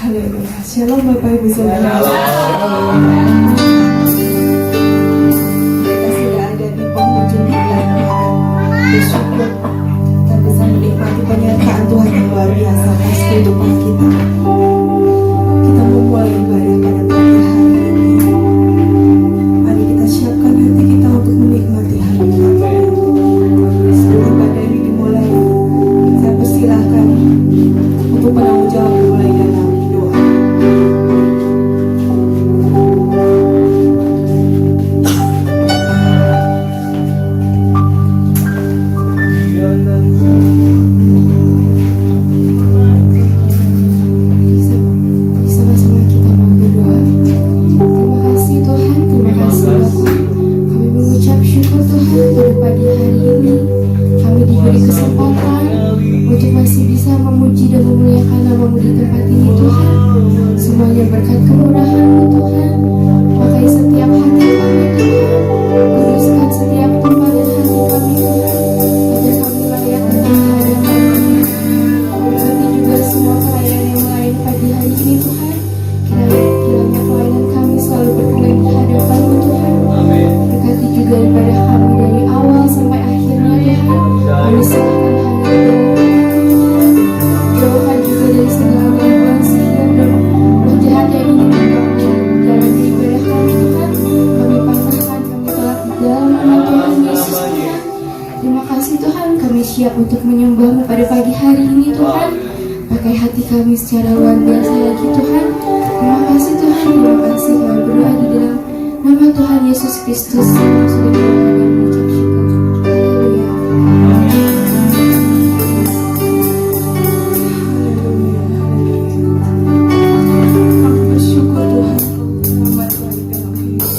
Haleluya. Shalom Bapak Ibu Saudara. Mereka sudah ada di penghujung bulan Tuhan. Bersyukur kita bisa menikmati penyertaan Tuhan yang luar biasa atas kehidupan kita. Kita memulai ibadah pada pagi hari ini. Mari kita siapkan hati kita untuk menikmati hari ini. Sebelum ibadah ini dimulai, saya persilahkan untuk penanggung jawab mulai dalam doa. Sama-sama kita mau berdoa. Terima kasih Tuhan, terima kasih Bapa. Kami mengucap syukur Tuhan pada pagi hari ini. Kami diberi kesempatan untuk masih bisa memuji dan memuliakan nama-Mu di tempat ini Tuhan. Semuanya berkat kemurahan-Mu Tuhan. Pakai setiap hati kami Tuhan, kuduskan setiap tumpah dan hati kami Tuhan, agar kami layak di hadapan-Mu. Berkati juga semua pelayan yang lain pagi hari ini Tuhan. Kiranya pelayanan kami selalu berkenan di hadapan-Mu Tuhan. Berkati juga ibadah kami dari awal sampai akhirnya Tuhan. Kami serahkan hanya jauhkan juga dari segala gangguan sihir dan roh jahat yang ingin mengganggu dalam ibadah kami Tuhan. Kami pasrahkan, kami telah di dalam nama Tuhan Yesus Tuhan. Terima kasih Tuhan, kami siap untuk menyembah-Mu pada pagi hari ini Tuhan. Pakai hati kami secara luar biasa lagi Tuhan. Terima kasih Tuhan, terima kasih. Kami berdoa di dalam nama Tuhan Yesus Kristus. Sudah berdoa dan mengucap syukur. Haleluya. Kami bersyukur Tuhan, Kau selamat bagi dalam hidup.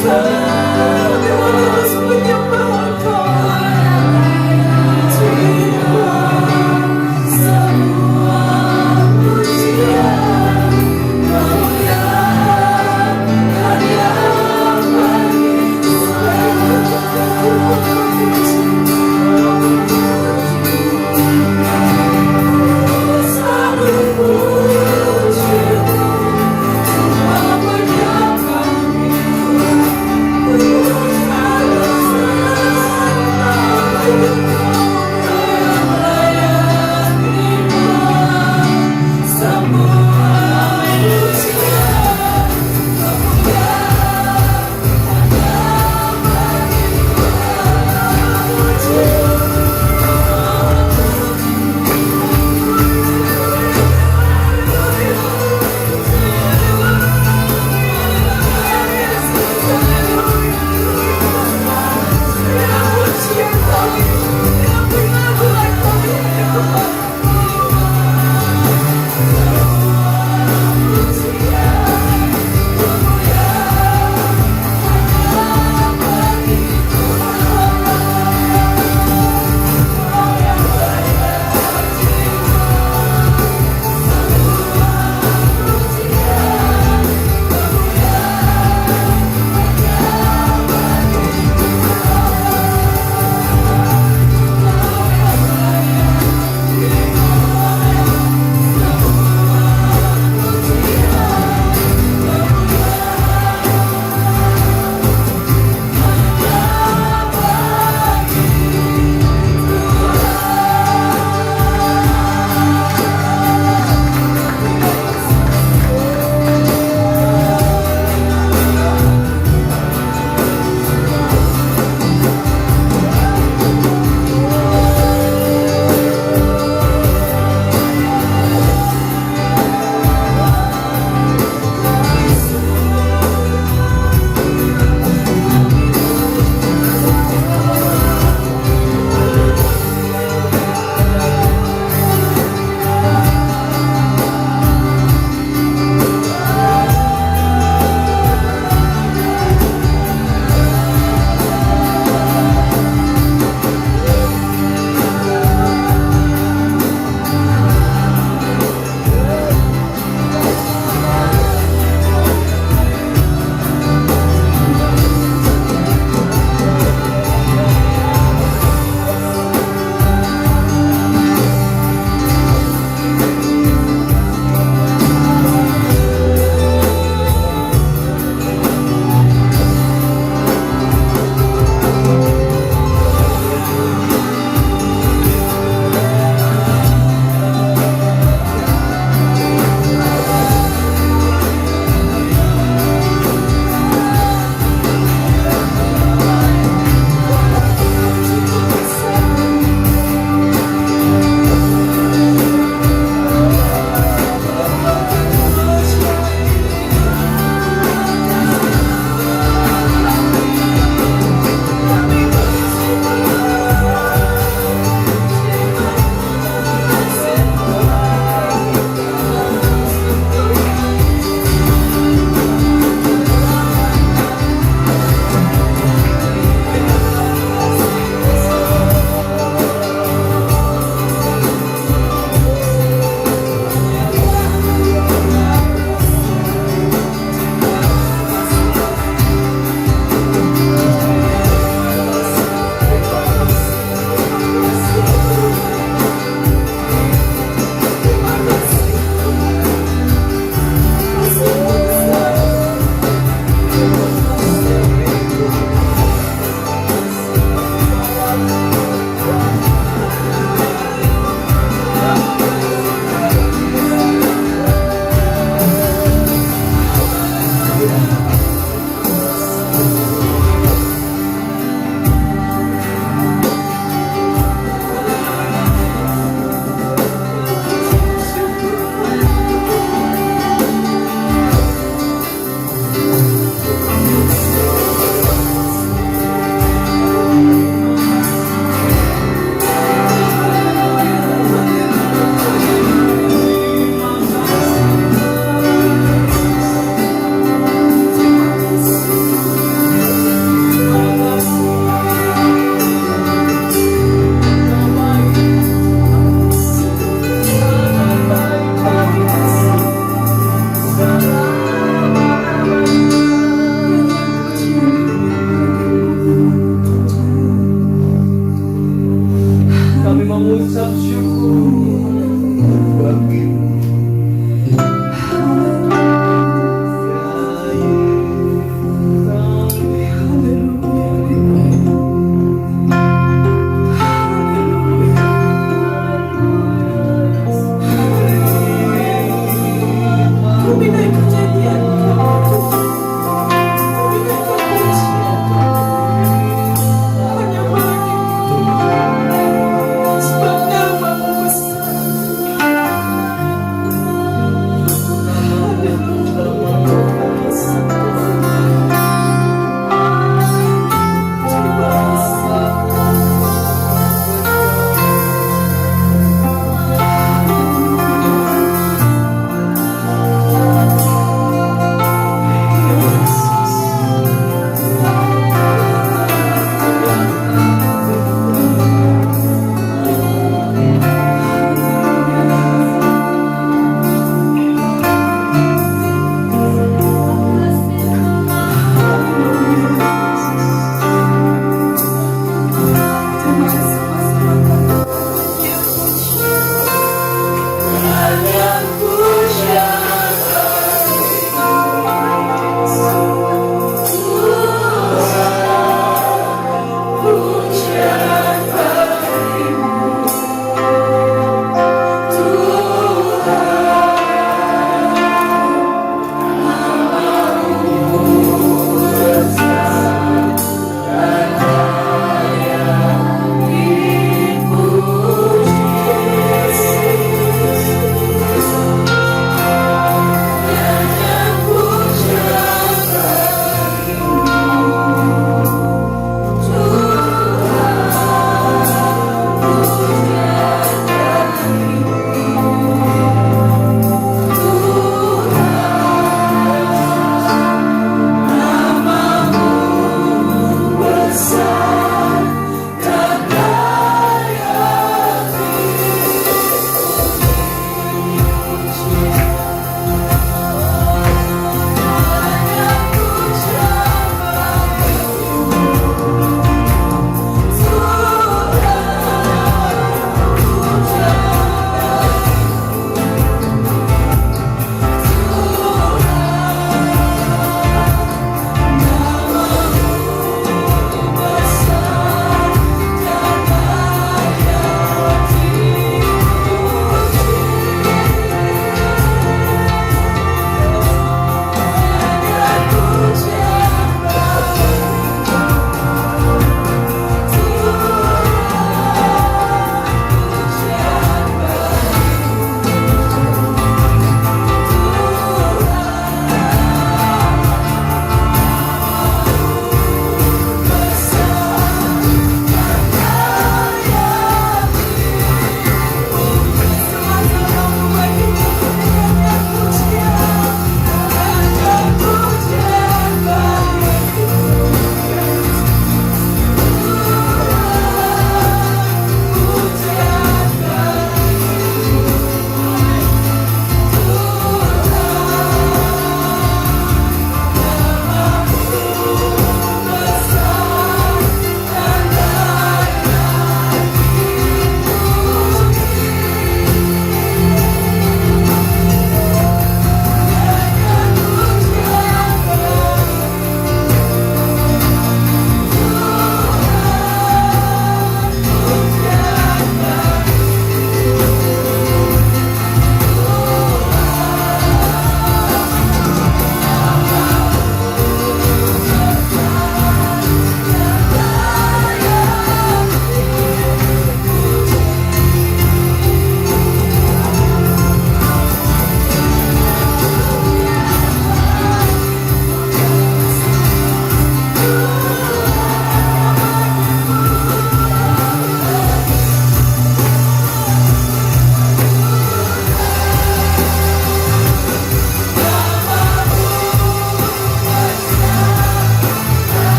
terus menyembah Engkau. Semua pujian Kau yang hanya bagi selalu puji memuliakan.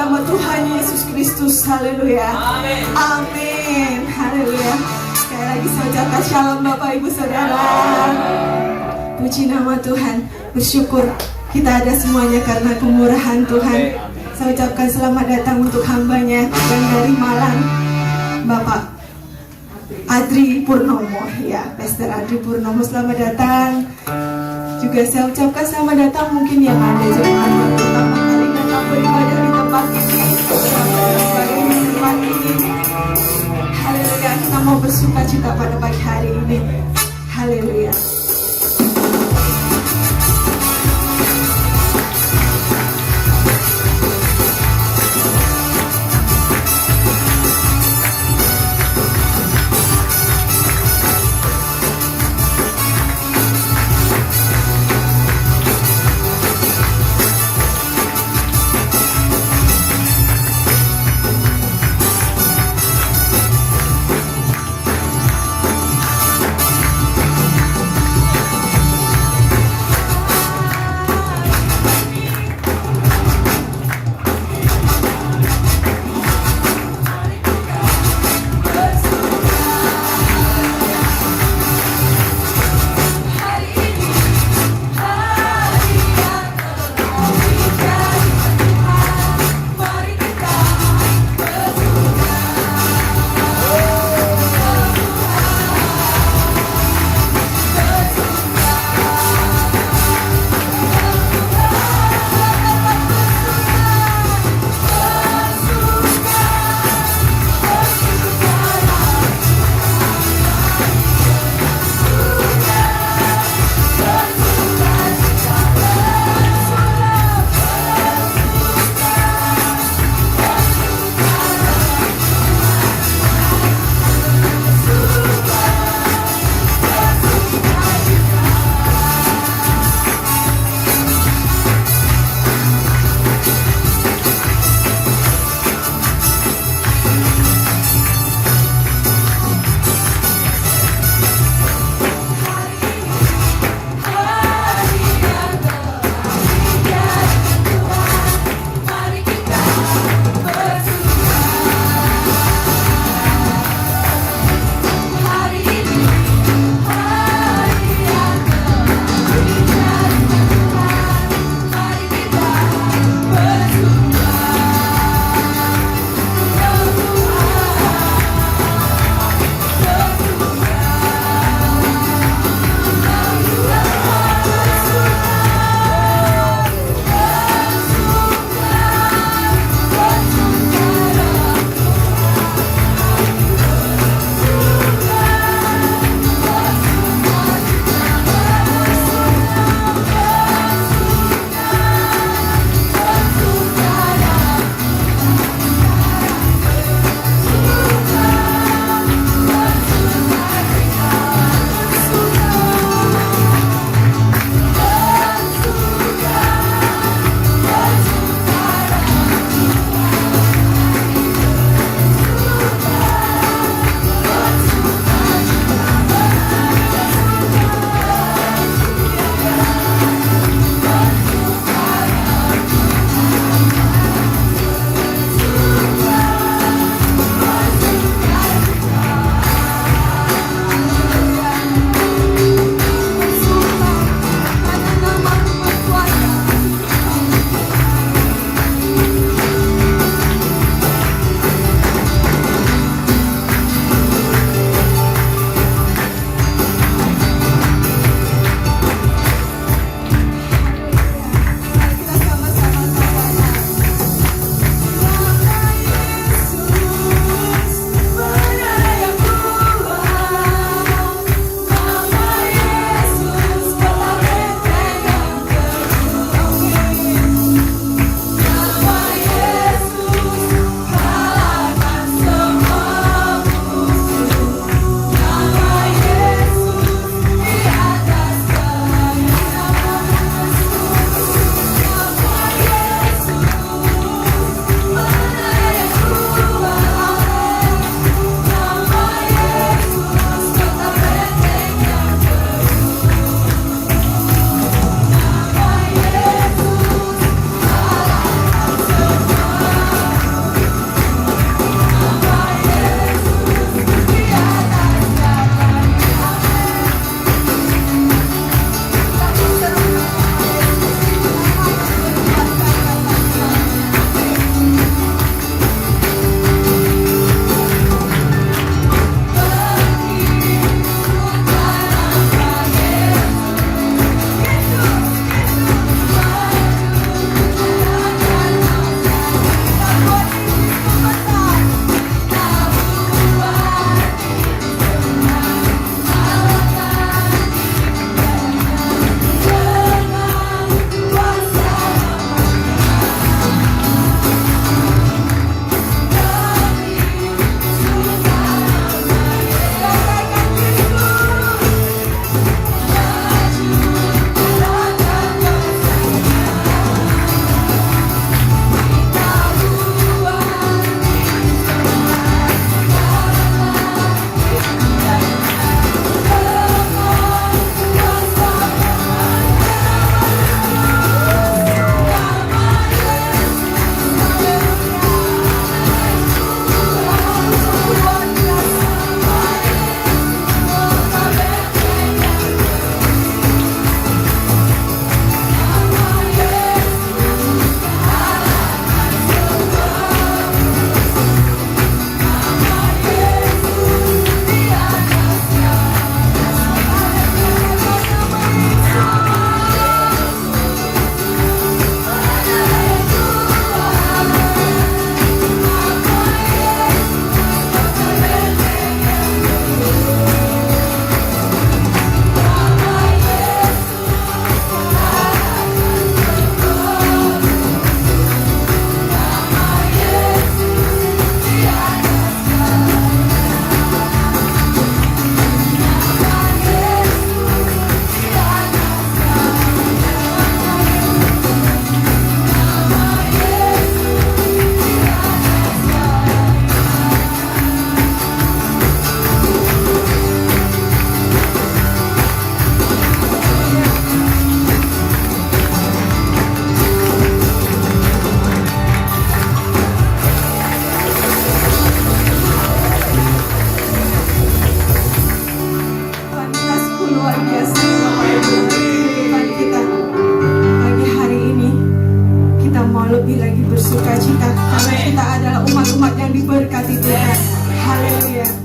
nama Tuhan Yesus Kristus. Haleluya. Amin. Haleluya. Sekali lagi saya ucapkan shalom Bapak Ibu Saudara. Puji nama Tuhan. Bersyukur kita ada semuanya karena kemurahan Tuhan. Saya ucapkan selamat datang untuk hambanya yang dari Malang, Bapak Adri Purnomo. Ya, Pastor Adri Purnomo, selamat datang. Juga saya ucapkan selamat datang mungkin yang ada jemaat yang pertama kali datang beribadah di tempat ini. Selamat datang di tempat ini. Haleluya, kita mau bersuka cita pada pagi hari ini. Haleluya. Kita adalah umat-umat yang diberkati Tuhan. Haleluya.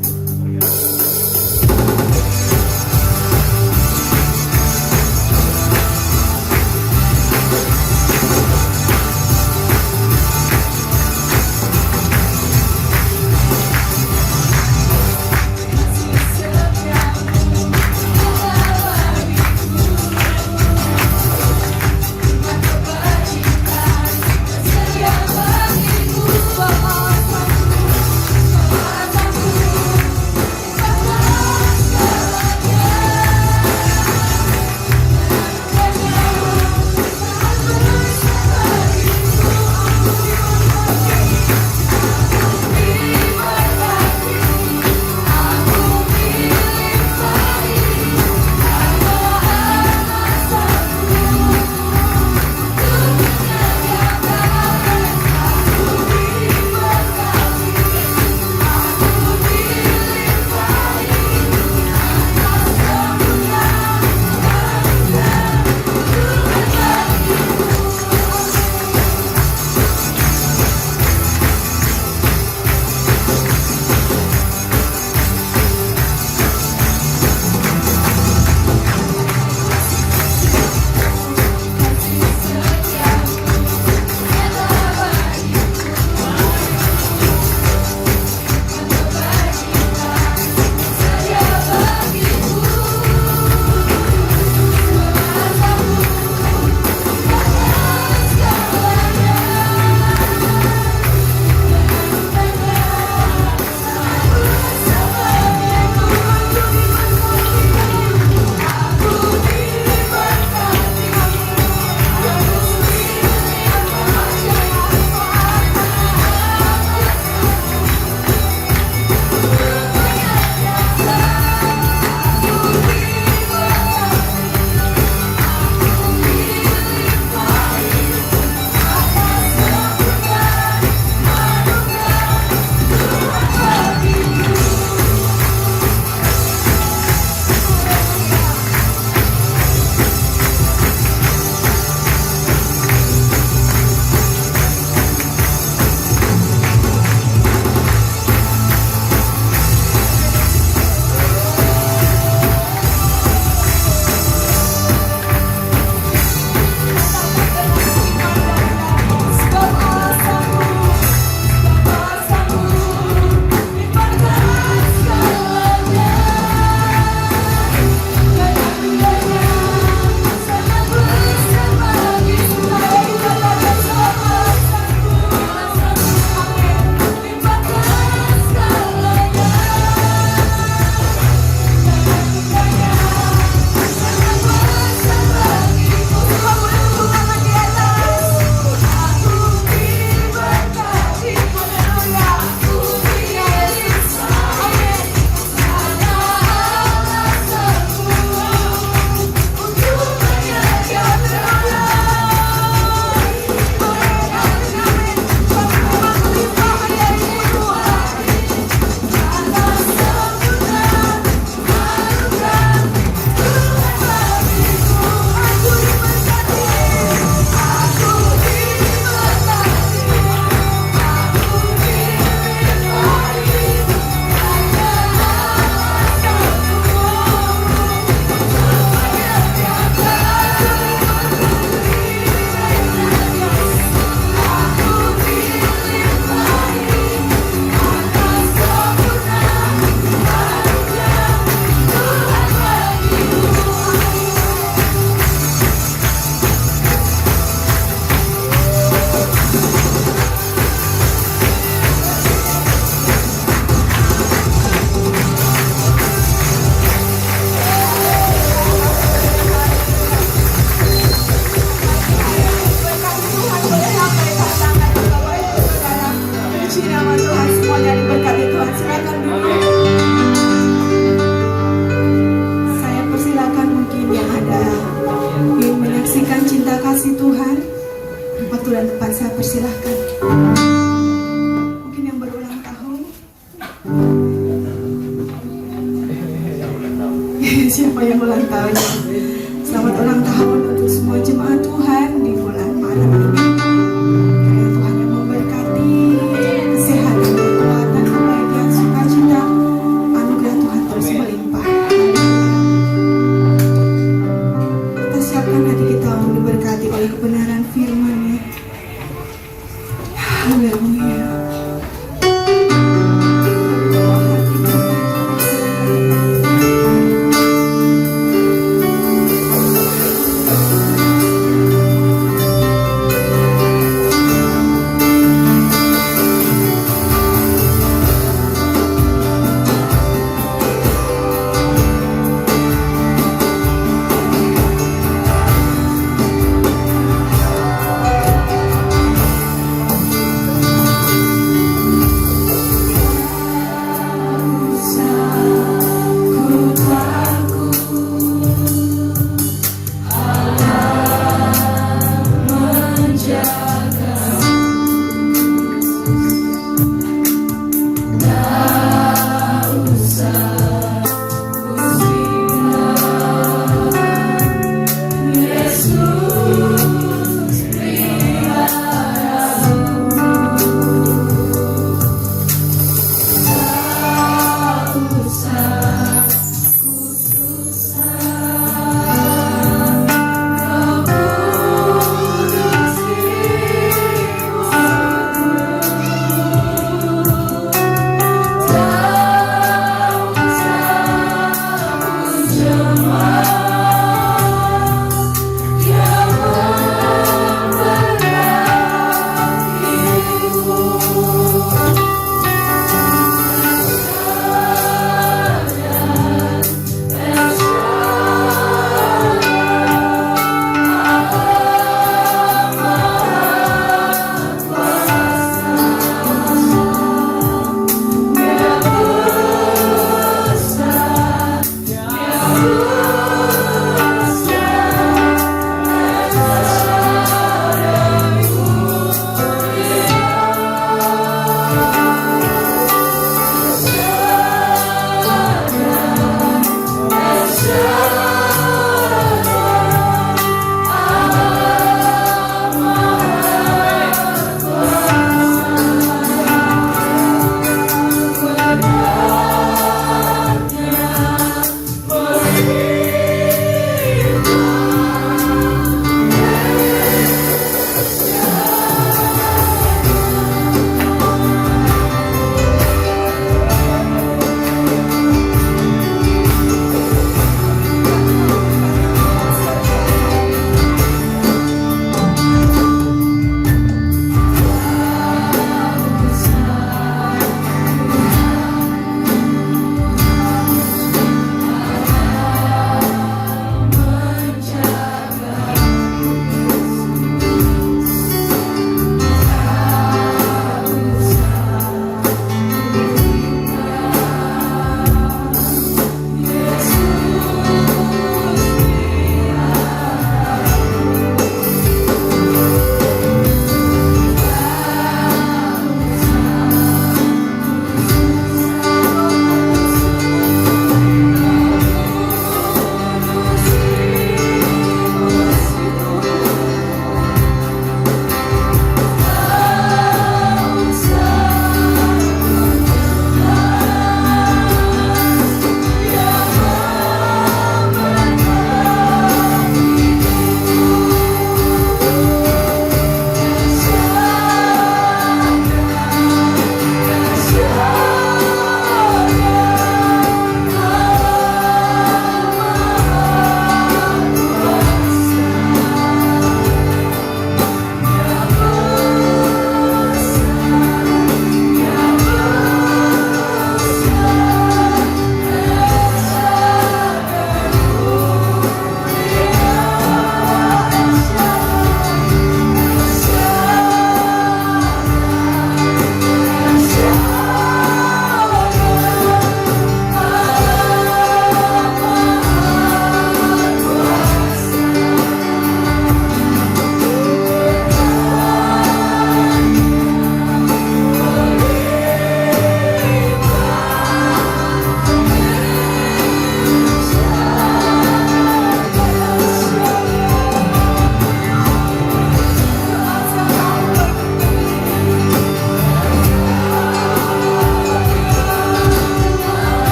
persilahkan. Mungkin yang berulang tahun. Siapa yang ulang tahun? Selamat ulang tahun untuk semua jemaat Tuhan di bulan malam ini. Kiranya Tuhan yang memberkati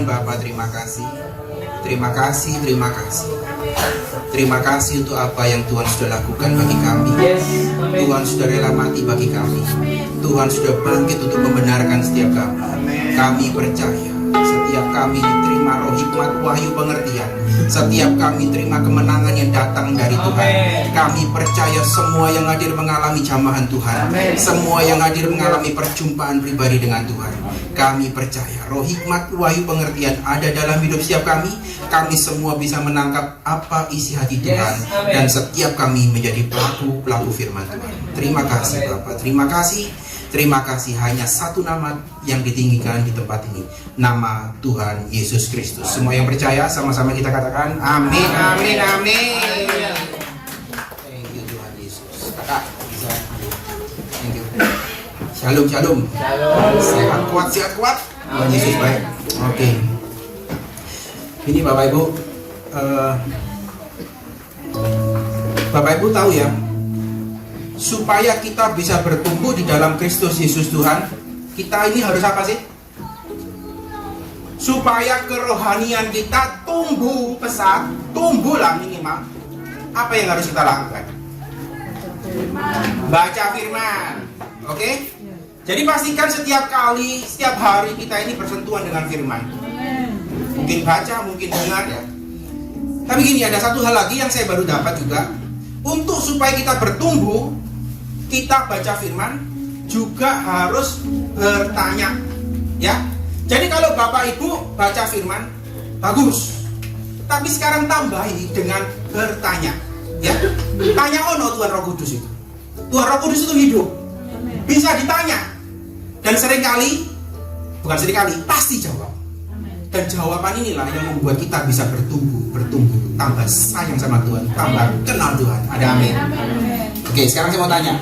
Tuhan Bapa, terima kasih. Terima kasih, terima kasih. Terima kasih untuk apa yang Tuhan sudah lakukan bagi kami. Tuhan sudah rela mati bagi kami. Tuhan sudah bangkit untuk membenarkan setiap kami. Kami percaya setiap kami diterima roh hikmat, wahyu, pengertian. Setiap kami terima kemenangan yang datang dari Tuhan. Kami percaya semua yang hadir mengalami jamahan Tuhan. Semua yang hadir mengalami perjumpaan pribadi dengan Tuhan. Kami percaya roh hikmat, wahyu, pengertian ada dalam hidup setiap kami. Kami semua bisa menangkap apa isi hati Tuhan. Dan setiap kami menjadi pelaku firman Tuhan. Terima kasih Bapak, terima kasih. Terima kasih, hanya satu nama yang ditinggikan di tempat ini, nama Tuhan Yesus Kristus. Semua yang percaya sama-sama kita katakan amin, amin, amin. Thank you Tuhan Yesus. Kakak bisa. Thank you. Shalom, shalom. Sehat kuat. Tuhan Yesus baik. Oke. Ini Bapak Ibu, Bapak Ibu tahu ya, supaya kita bisa bertumbuh di dalam Kristus Yesus Tuhan, kita ini harus apa sih? Supaya kerohanian kita tumbuh pesat, tumbuhlah minimal. Apa yang harus kita lakukan? Baca firman. Oke? Jadi pastikan setiap kali, setiap hari kita ini bersentuhan dengan firman. Mungkin baca, mungkin dengar ya. Tapi gini, ada satu hal lagi yang saya baru dapat juga. Untuk supaya kita bertumbuh, kita baca firman juga harus bertanya, ya. Jadi kalau Bapak Ibu baca firman bagus, tapi sekarang tambahi dengan bertanya, ya. Tanya ono Tuhan Roh Kudus itu. Tuhan Roh Kudus itu hidup, bisa ditanya, dan pasti jawab. Dan jawaban inilah yang membuat kita bisa bertumbuh, tambah sayang sama Tuhan, tambah kenal Tuhan. Ada amin. Oke, sekarang saya mau tanya.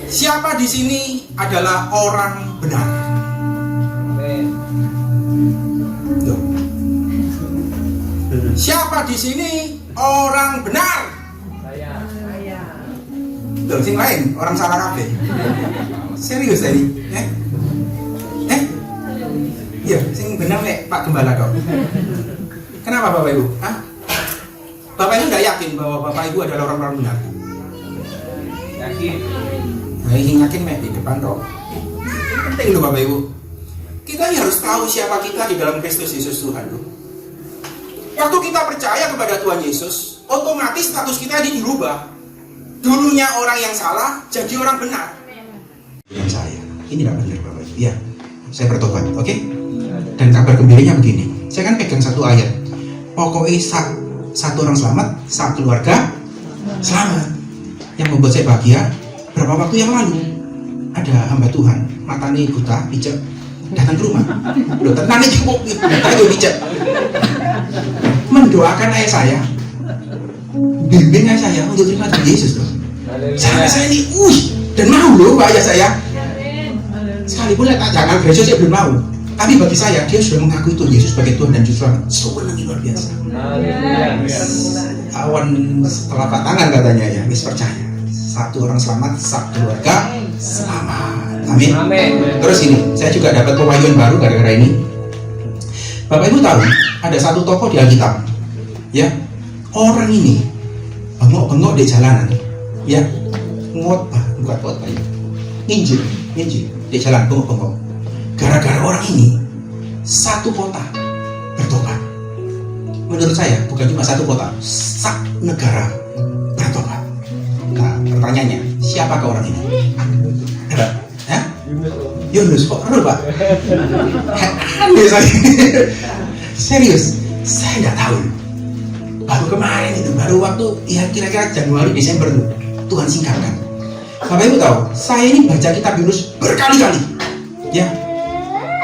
Siapa di sini adalah orang benar? Loh. Siapa di sini orang benar? Saya. Loh, sing lain orang salah kabeh. Serius tadi? Iya, sing benar nek Pak Gembala dong. Kenapa Bapak Ibu? Hah? Bapak Ibu tidak yakin bahwa Bapak Ibu adalah orang-orang benar? Yakin. Nah, ingin yakin di depan dong. Penting loh Bapak Ibu. Kita ini harus tahu siapa kita di dalam Kristus Yesus Tuhan loh. Waktu kita percaya kepada Tuhan Yesus, otomatis status kita ini dirubah. Dulunya orang yang salah jadi orang benar. Yang saya, ini tidak benar Bapak Ibu. Ya, saya bertobat, oke? Dan kabar gembiranya begini. Saya kan pegang satu ayat. Pokoknya satu orang selamat, satu keluarga selamat. Yang membuat saya bahagia. Berapa waktu yang lalu ada hamba Tuhan, matanya buta, pijak, datang ke rumah. Loh, tenang aja kok, matanya pijak. Mendoakan ayah saya, bimbing ayah saya untuk terima Tuhan Yesus loh. Saya ini, dan mau loh ayah saya. Sekalipun jangan gereja saya belum mau. Tapi bagi saya, dia sudah mengakui Tuhan Yesus sebagai Tuhan dan Juru Selamat. Senang luar biasa. Awan telapak tangan katanya ya, wis percaya. Satu orang selamat, satu keluarga selamat. Amin. Terus ini, saya juga dapat pewahyuan baru gara-gara ini. Bapak Ibu tahu, ada satu tokoh di Alkitab, ya. Orang ini bengok-bengok di jalanan, ya. Bukan khotbah ya. Nginjil di jalan bengok-bengok. Gara-gara orang ini, satu kota bertobat. Menurut saya, bukan cuma satu kota, sak negara bertobat. Nah, pertanyaannya, siapakah orang ini? Hah? Yunus, kok perlu Pak? Aneh saya. Serius, saya nggak tahu. Baru kemarin itu, baru waktu ya kira-kira Januari Desember tuh, Tuhan singkatkan. Bapak Ibu tahu, saya ini baca kitab Yunus berkali-kali, ya.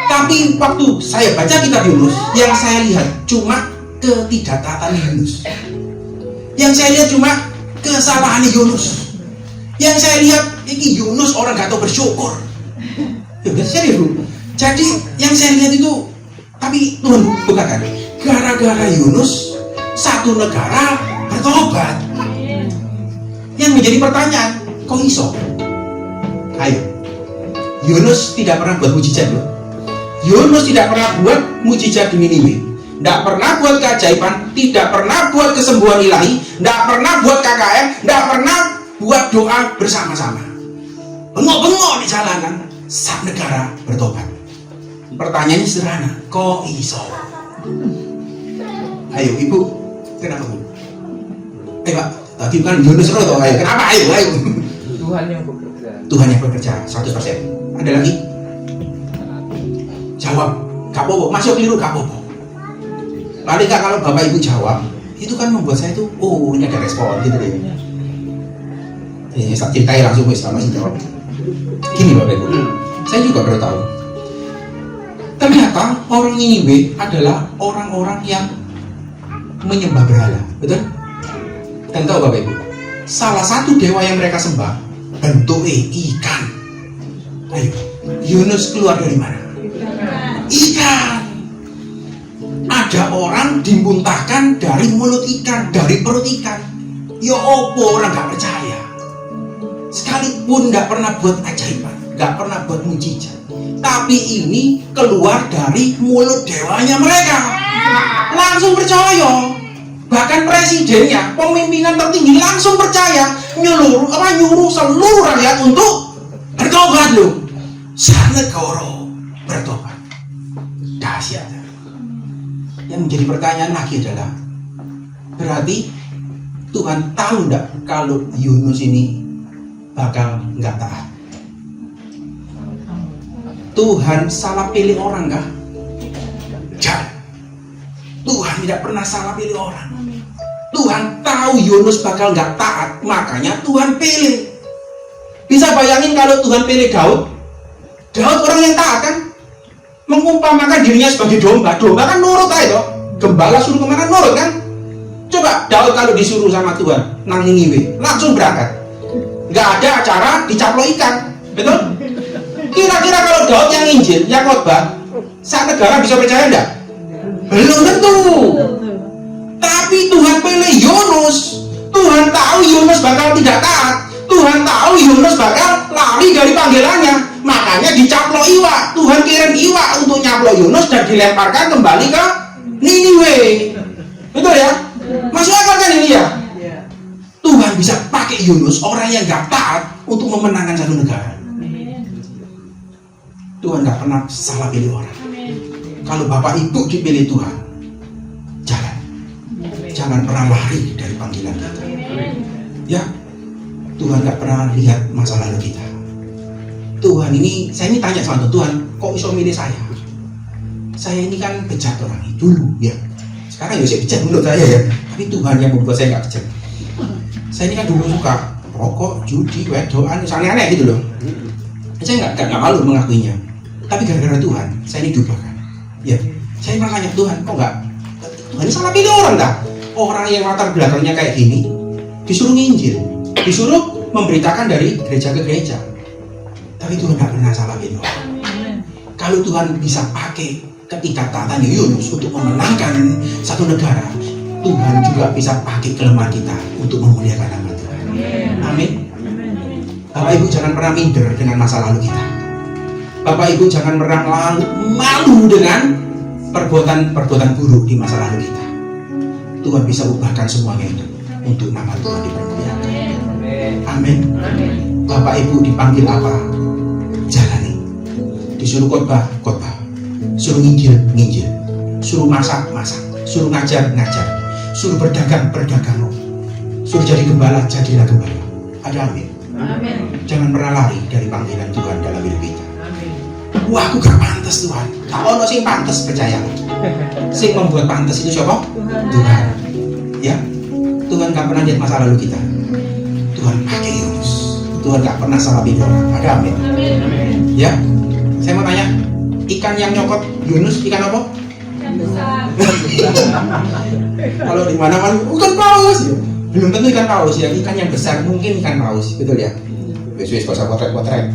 Tapi waktu saya baca kitab Yunus, yang saya lihat cuma ketidaktaatan Yunus. Yang saya lihat cuma kesalahan Yunus. Yang saya lihat ini Yunus orang gak tahu bersyukur. Ya udah serius Bu. Jadi yang saya lihat itu, tapi Tuhan bukakan, gara-gara Yunus satu negara bertobat. Yang menjadi pertanyaan, kok iso? Ayo, Yunus tidak pernah buat mujizat loh. Yunus tidak pernah buat mujizat di Niniwe, tidak pernah buat keajaiban, tidak pernah buat kesembuhan ilahi, tidak pernah buat KKM, tidak pernah buat doa bersama-sama. Bengok-bengok di jalanan saat negara bertobat. Pertanyaannya sederhana, kok iso? Ayo ibu, kenapa bu? Pak, tadi kan Yunus roh, ayo kenapa? Ayo. Tuhan yang bekerja. Tuhan yang bekerja 100%. Ada lagi? Jawab, gak apa-apa, masuk keliru gak apa-apa. Paling gak kalau bapak ibu jawab, itu kan membuat saya tuh, oh ini ada respon gitu deh. Saya ceritain langsung sama si jawab. Gini bapak ibu, saya juga baru tahu. Ternyata orang Niniwe adalah orang-orang yang menyembah berhala, betul? Dan tahu bapak ibu, salah satu dewa yang mereka sembah bentuknya ikan. Ayo, Yunus keluar dari mana? Ikan. Ada orang dimuntahkan dari mulut ikan, dari perut ikan. Ya opo orang gak percaya. Sekalipun gak pernah buat ajaiban, gak pernah buat mujizat, tapi ini keluar dari mulut dewanya mereka. Langsung percaya. Bahkan presidennya, pemimpinan tertinggi langsung percaya, nyuruh seluruh rakyat untuk bertobat loh. Sanegara bertobat. Dahsyat. Yang menjadi pertanyaan lagi adalah, berarti Tuhan tahu enggak kalau Yunus ini bakal nggak taat? Tuhan salah pilih orang kah? Jangan. Tuhan tidak pernah salah pilih orang. Tuhan tahu Yunus bakal nggak taat, makanya Tuhan pilih. Bisa bayangin kalau Tuhan pilih Daud? Daud orang yang taat kan? Mengumpamakan dirinya sebagai domba. Domba kan nurut aja toh. Gembala suruh kemana nurut kan? Coba Daud kalau disuruh sama Tuhan nang Niniwe, langsung berangkat. Nggak ada acara dicaplok ikan, betul? Kira-kira kalau Daud yang Injil, yang khotbah, saat negara bisa percaya enggak? Belum tentu. Tapi Tuhan pilih Yunus. Tuhan tahu Yunus bakal tidak taat. Tuhan tahu Yunus bakal lari dari panggilannya. Makanya dicaplok iwak. Tuhan kirim iwak untuk nyaplok Yunus dan dilemparkan kembali ke Niniwe. Betul ya? Masuk akal kan ini ya? Tuhan bisa pakai Yunus, orang yang gak taat, untuk memenangkan satu negara. Tuhan gak pernah salah pilih orang. Kalau bapak ibu dipilih Tuhan, jangan pernah lari dari panggilan kita. Ya, Tuhan gak pernah lihat masa lalu kita. Tuhan ini, saya ini tanya sama Tuhan, kok bisa milih saya? Saya ini kan bejat orang dulu ya. Sekarang ya saya bejat menurut saya ya. Tapi Tuhan yang membuat saya gak bejat. Saya ini kan dulu suka rokok, judi, wedoan, aneh-aneh gitu loh. Saya nggak malu mengakuinya. Tapi gara-gara Tuhan, saya ini diubahkan. Ya, saya makanya Tuhan, kok nggak? Tuhan ini salah pilih orang dah. Orang yang latar belakangnya kayak gini, disuruh nginjil, disuruh memberitakan dari gereja ke gereja. Tapi Tuhan nggak pernah salah pilih orang. Kalau Tuhan bisa pakai ketidaktaatan Yunus untuk memenangkan satu negara, Tuhan juga bisa pakai kelemahan kita untuk memuliakan nama Tuhan. Amin. Bapak Ibu jangan pernah minder dengan masa lalu kita. Bapak Ibu jangan pernah malu dengan perbuatan buruk di masa lalu kita. Tuhan bisa ubahkan semuanya itu untuk nama Tuhan dipermuliakan. Amin. Bapak Ibu dipanggil apa? Jalani. Disuruh khotbah, suruh nginjil, suruh masak, suruh ngajar, suruh berdagang, suruh jadi gembala, jadilah gembala. Ada amin. Jangan pernah lari dari panggilan Tuhan dalam hidup kita. Wah, aku gak pantas Tuhan. Tak ono sing pantas, percaya. Sing membuat pantas itu siapa? Tuhan. Ya, Tuhan gak pernah lihat masa lalu kita. Tuhan pakai Yunus. Tuhan gak pernah salah pilih orang. Ada amin. Ya, saya mau tanya, ikan yang nyokot Yunus ikan apa? Ikan besar. Kalau di mana-mana ikan paus. Belum tentu ikan paus ya, ikan yang besar mungkin ikan paus, betul ya? Wes gak usah potret.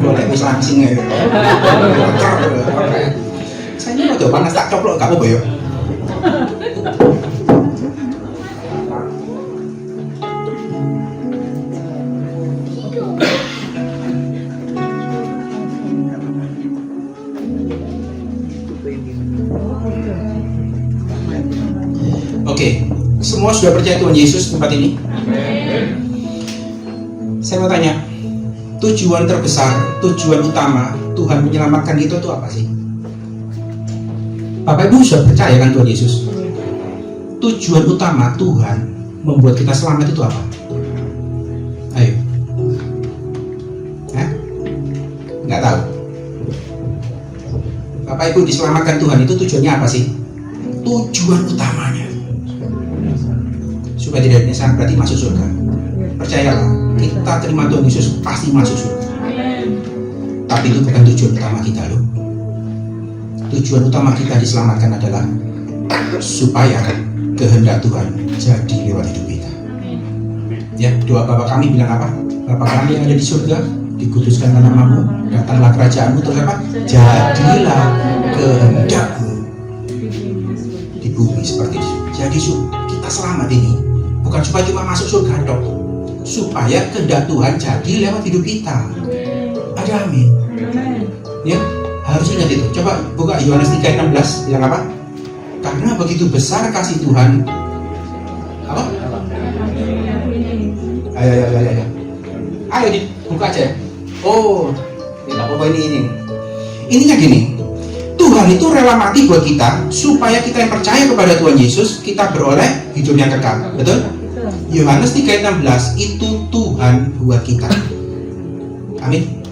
Boleh wis langsing ya. Saya ini udah panas tak coplok gak apa-apa ya. Oke, semua sudah percaya Tuhan Yesus tempat ini? Saya mau tanya, tujuan terbesar, tujuan utama Tuhan menyelamatkan kita itu apa sih? Bapak Ibu sudah percaya kan Tuhan Yesus? Tujuan utama Tuhan membuat kita selamat itu apa? Ayo. Nggak tahu. Bapak Ibu diselamatkan Tuhan itu tujuannya apa sih? Tujuan utamanya supaya tidak menyesal, berarti masuk surga. Percayalah, kita terima Tuhan Yesus pasti masuk surga. Tapi itu bukan tujuan utama kita loh. Tujuan utama kita diselamatkan adalah supaya kehendak Tuhan jadi lewat hidup kita. Ya, doa Bapa kami bilang apa? Bapa kami yang ada di surga, dikuduskanlah namamu, datanglah kerajaanmu, terus apa? Jadilah kehendakmu di bumi seperti itu. Jadi kita selamat ini bukan supaya cuma masuk surga dok, supaya kehendak Tuhan jadi lewat hidup kita. Ada amin. Ya, harus ingat itu. Coba buka Yohanes 3:16, bilang apa? Karena begitu besar kasih Tuhan. Apa? Ayo dibuka aja. Oh, tidak apa-apa ini. Ininya gini. Tuhan itu rela mati buat kita supaya kita yang percaya kepada Tuhan Yesus kita beroleh hidup yang kekal. Betul? Yohanes 3:16 itu Tuhan buat kita. Amin.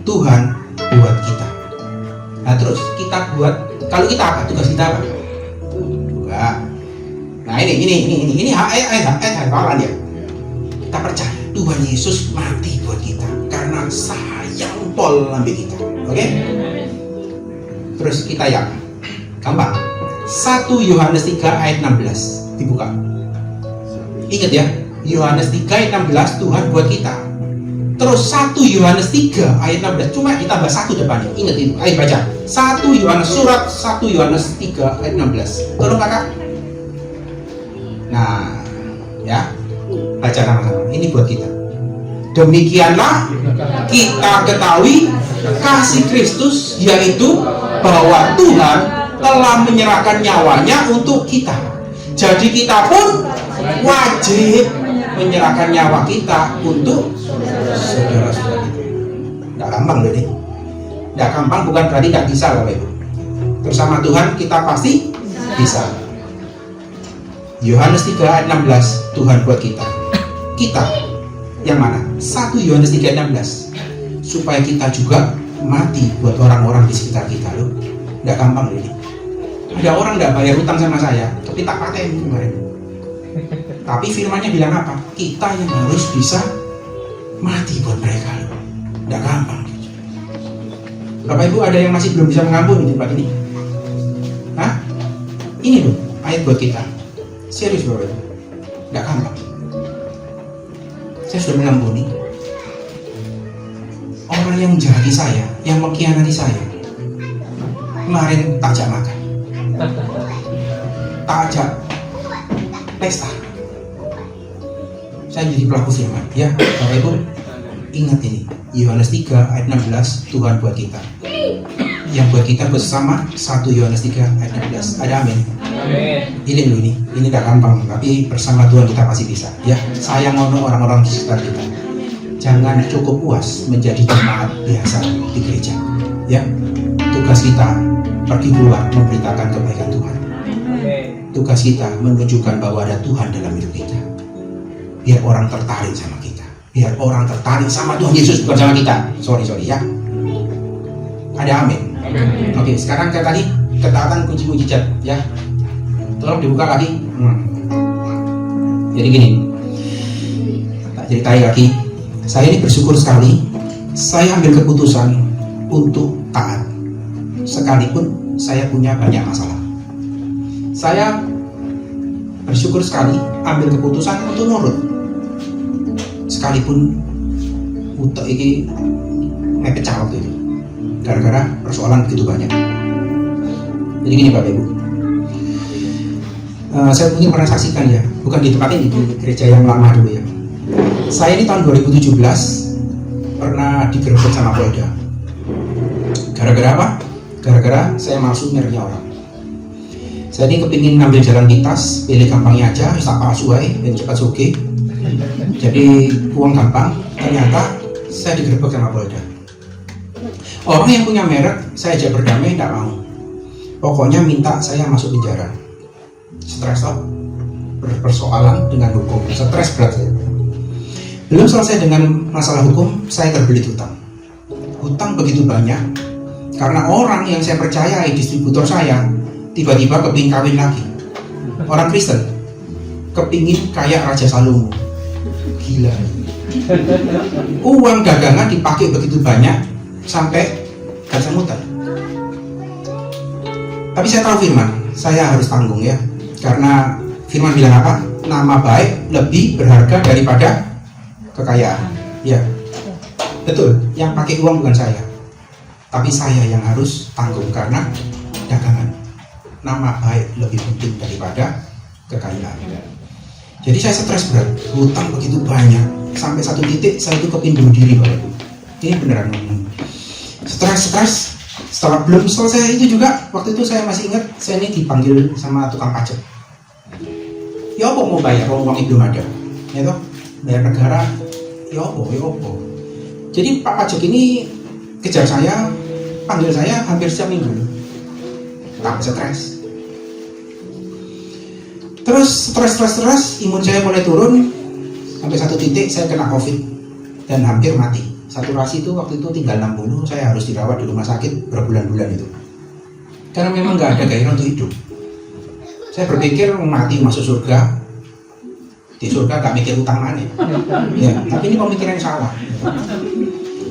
Tuhan buat kita. Nah terus kita buat, kalau kita apa? Tugas kita apa? Enggak. Nah ini ayat hafalan ya. Kita percaya Tuhan Yesus mati buat kita karena sayang pol ambil kita. Oke? Terus kita yang gampang. 1 Yohanes 3 ayat 16 dibuka. Ingat ya, Yohanes 3 ayat 16 Tuhan buat kita. Terus 1 Yohanes 3 ayat 16 cuma ditambah 1 depannya. Ingat itu, ayo baca. 1 Yohanes surat 1 Yohanes 3 ayat 16. Tolong kakak. Nah, ya. Baca sama-sama. Ini buat kita. Demikianlah kita ketahui kasih Kristus, yaitu bahwa Tuhan telah menyerahkan nyawanya untuk kita. Jadi kita pun wajib menyerahkan nyawa kita untuk saudara-saudara kita. Nggak gampang loh ini. Nggak gampang bukan berarti nggak bisa Bapak Ibu. Bersama Tuhan kita pasti bisa. Yohanes 3 ayat 16 Tuhan buat kita. Kita yang mana? 1 Yohanes 3 ayat 16 supaya kita juga mati buat orang-orang di sekitar kita loh. Nggak gampang loh ini. Ada orang nggak bayar hutang sama saya, tapi tak paten kemarin. Tapi firmannya bilang apa? Kita yang harus bisa mati buat mereka loh. Nggak gampang. Bapak Ibu ada yang masih belum bisa mengampuni di tempat ini? Hah? Ini loh ayat buat kita. Serius Bapak Ibu. Nggak gampang. Saya sudah mengampuni orang yang menjahati saya, yang mengkhianati saya. Kemarin tak ajak makan, tak ajak pesta. Saya jadi pelaku firman. Ya, Bapak Ibu, ingat ini. Yohanes 3 ayat 16 Tuhan buat kita. Yang buat kita bersama 1 Yohanes 3 ayat 16. Ada amin. Ini loh ini tak gampang, tapi bersama Tuhan kita pasti bisa. Ya, sayang orang-orang di sekitar kita. Jangan cukup puas menjadi jemaat biasa di gereja. Ya, tugas kita pergi keluar memberitakan kebaikan Tuhan. Tugas kita menunjukkan bahwa ada Tuhan dalam hidup kita. Biar orang tertarik sama kita. Biar orang tertarik sama Tuhan Yesus, bukan sama kita. Sorry ya. Ada amin. Oke, sekarang kayak tadi ketaatan kunci mujizat ya. Tolong dibuka lagi. Jadi gini, tak ceritain lagi. Saya ini bersyukur sekali. Saya ambil keputusan untuk taat, sekalipun saya punya banyak masalah. Saya bersyukur sekali ambil keputusan untuk nurut, sekalipun utek ini pecah waktu itu, gara-gara persoalan begitu banyak. Jadi gini Bapak Ibu. Saya mungkin pernah saksikan ya, bukan di tempat ini, di gereja yang lama dulu ya. Saya ini tahun 2017 pernah digerebek sama Polda. Gara-gara apa? Gara-gara saya masuk merenya orang. Saya ini kepingin ngambil jalan pintas, pilih gampangnya aja, tak palsu aja, biar cepat suge. Jadi uang gampang, ternyata saya digerebek sama Polda. Orang yang punya merek, saya ajak berdamai, tidak mau. Pokoknya minta saya masuk penjara. Stres toh, persoalan dengan hukum, stres berat saya. Belum selesai dengan masalah hukum, saya terbelit hutang. Hutang begitu banyak, karena orang yang saya percayai, distributor saya, tiba-tiba kepingin kawin lagi. Orang Kristen, kepingin kayak Raja Salomo. Gila. Uang dagangan dipakai begitu banyak, sampai gak bisa muter. Tapi saya tahu firman, saya harus tanggung ya. Karena firman bilang apa? Nama baik lebih berharga daripada kekayaan. Ya, betul. Yang pakai uang bukan saya, tapi saya yang harus tanggung karena dagangan. Nama baik lebih penting daripada kekayaan. Jadi saya stres berat, hutang begitu banyak, sampai satu titik saya itu kepingin bunuh diri Bapak Ibu. Ini beneran ngomong. Stres. Setelah belum selesai itu juga, waktu itu saya masih ingat, saya ini dipanggil sama tukang pajak. Ya apa mau bayar, uangnya belum ada. Ya toh, bayar negara. Ya apa. Jadi Pak Pajak ini kejar saya, panggil saya hampir setiap minggu. Tak stres. Terus stres, imun saya mulai turun, sampai satu titik saya kena COVID dan hampir mati. Saturasi itu waktu itu tinggal 60, saya harus dirawat di rumah sakit berbulan-bulan itu. Karena memang nggak ada gairah untuk hidup. Saya berpikir mati masuk surga, di surga gak mikir utang mana. Ya, tapi ini pemikiran yang salah.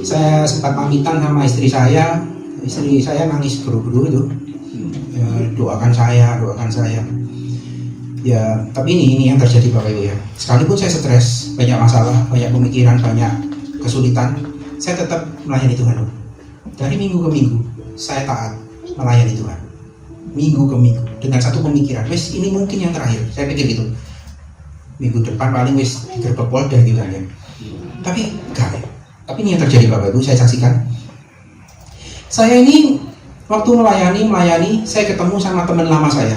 Saya sempat pamitan sama istri saya nangis guru-guru itu. Ya, doakan saya. Ya, tapi ini yang terjadi Bapak Ibu ya. Sekalipun saya stres, banyak masalah, banyak pemikiran, banyak kesulitan, saya tetap melayani Tuhan. Dari minggu ke minggu, saya taat melayani Tuhan. Minggu ke minggu, dengan satu pemikiran, wes ini mungkin yang terakhir. Saya pikir gitu. Minggu depan paling wes digerebek Polda gitu kan ya. Tapi enggak ya. Tapi ini yang terjadi Bapak Ibu, saya saksikan. Saya ini waktu melayani, saya ketemu sama teman lama saya.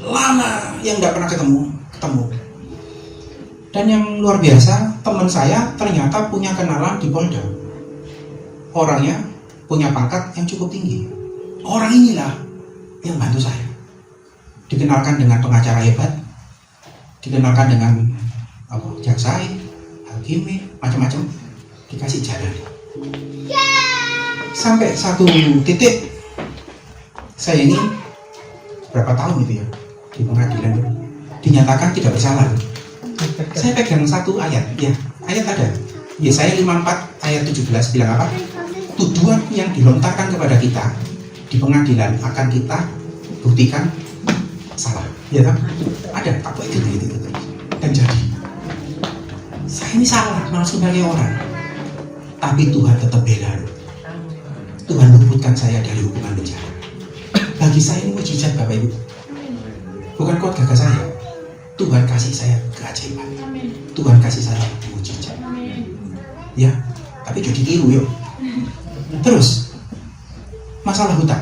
Lama yang enggak pernah ketemu. Dan yang luar biasa, teman saya ternyata punya kenalan di Polda. Orangnya punya pangkat yang cukup tinggi. Orang inilah yang bantu saya. Dikenalkan dengan pengacara hebat, dikenalkan dengan jaksa, hakim, macam-macam, dikasih jalan. Sampai satu titik, saya ini berapa tahun itu ya di pengadilan dinyatakan tidak bersalah. Saya pegang satu ayat, ya ayat ada. Yesaya 54 ayat 17 bilang apa? Tuduhan yang dilontarkan kepada kita di pengadilan akan kita buktikan salah. Ya tak? Ada apa itu. Dan jadi saya ini salah malah sebagai orang, tapi Tuhan tetap bela. Tuhan luputkan saya dari hukuman penjara. Bagi saya ini mujizat Bapak Ibu. Bukan kuat gagah saya. Tuhan kasih saya keajaiban. Tuhan kasih saya mujizat. Ya, tapi jadi tiru yuk. Terus masalah hutang.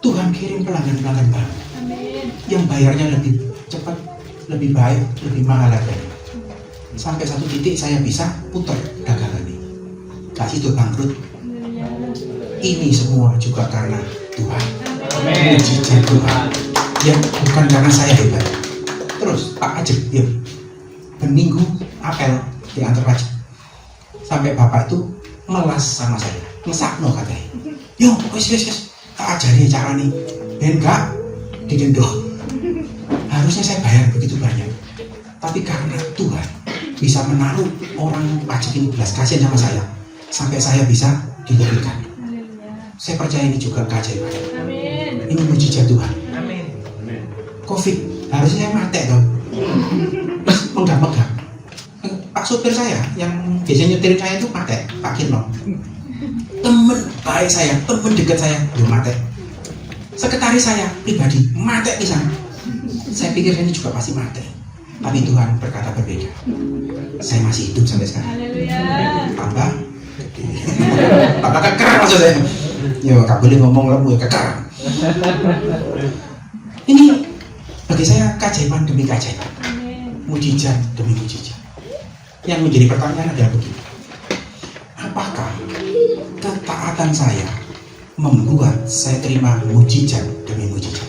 Tuhan kirim pelanggan baru yang bayarnya lebih cepat, lebih baik, lebih mahal harganya. Sampai satu titik saya bisa putar dagangan ini. Kasih itu bangkrut. Ini semua juga karena Tuhan. Mujizat Tuhan. Ya, bukan karena saya hebat. Terus Pak Pajak, ya, berminggu apel di antar pajak. Sampai bapak itu melas sama saya, ngesakno katanya. Yo, wes, tak ajari cara nih. Ben enggak didendok. Harusnya saya bayar begitu banyak. Tapi karena Tuhan bisa menaruh orang pajak ini belas kasihan sama saya, sampai saya bisa dilebihkan. Saya percaya ini juga keajaiban. Ini mujizat Tuhan. COVID harusnya saya mati dong. Megang. Pak supir saya yang biasanya nyetirin saya itu mati, Pak Kirno. Temen baik saya, temen dekat saya, belum mati. Sekretaris saya pribadi mati di sana. Saya pikir ini juga pasti mati, tapi Tuhan berkata berbeda. Saya masih hidup sampai sekarang. Tambah gede. Tambah keker maksud saya. Yo, gak boleh ngomong lemu, keker. Ini bagi saya keajaiban demi keajaiban, mujizat demi mujizat. Yang menjadi pertanyaan adalah begini: apakah ketaatan saya membuat saya terima mujizat demi mujizat?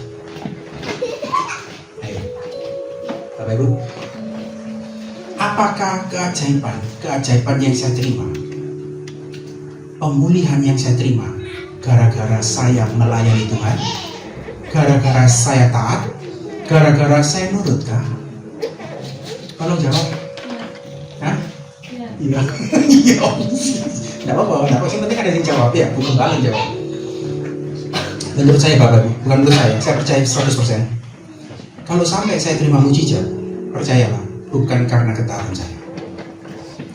Ayo, Bapak Ibu, apakah keajaiban yang saya terima, pemulihan yang saya terima, gara-gara saya melayani Tuhan, gara-gara saya taat, gara-gara saya nurutkah? Tolong jawab. Hah? Iya. Iya. Tidak apa-apa. Yang penting ada yang jawab ya, bukan balik jawab. Menurut saya Bapak Ibu, bukan menurut saya percaya 100%. Kalau sampai saya terima mujizat, percayalah, bukan karena ketaatan saya.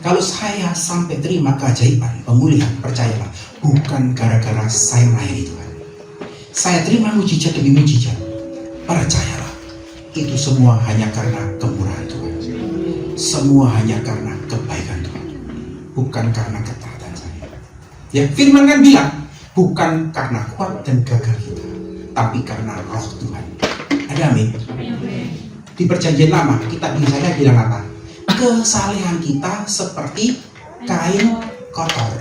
Kalau saya sampai terima keajaiban, pemulihan, percayalah, bukan gara-gara saya melayani Tuhan. Saya terima mujizat demi mujizat, percayalah, itu semua hanya karena kemurahan Tuhan. Semua hanya karena kebaikan Tuhan, bukan karena ketaatan saya. Ya, firman kan bilang, bukan karena kuat dan gagah kita, tapi karena roh Tuhan. Ada amin? Di perjanjian lama, kita biasanya bilang apa? Kesalehan kita seperti kain kotor.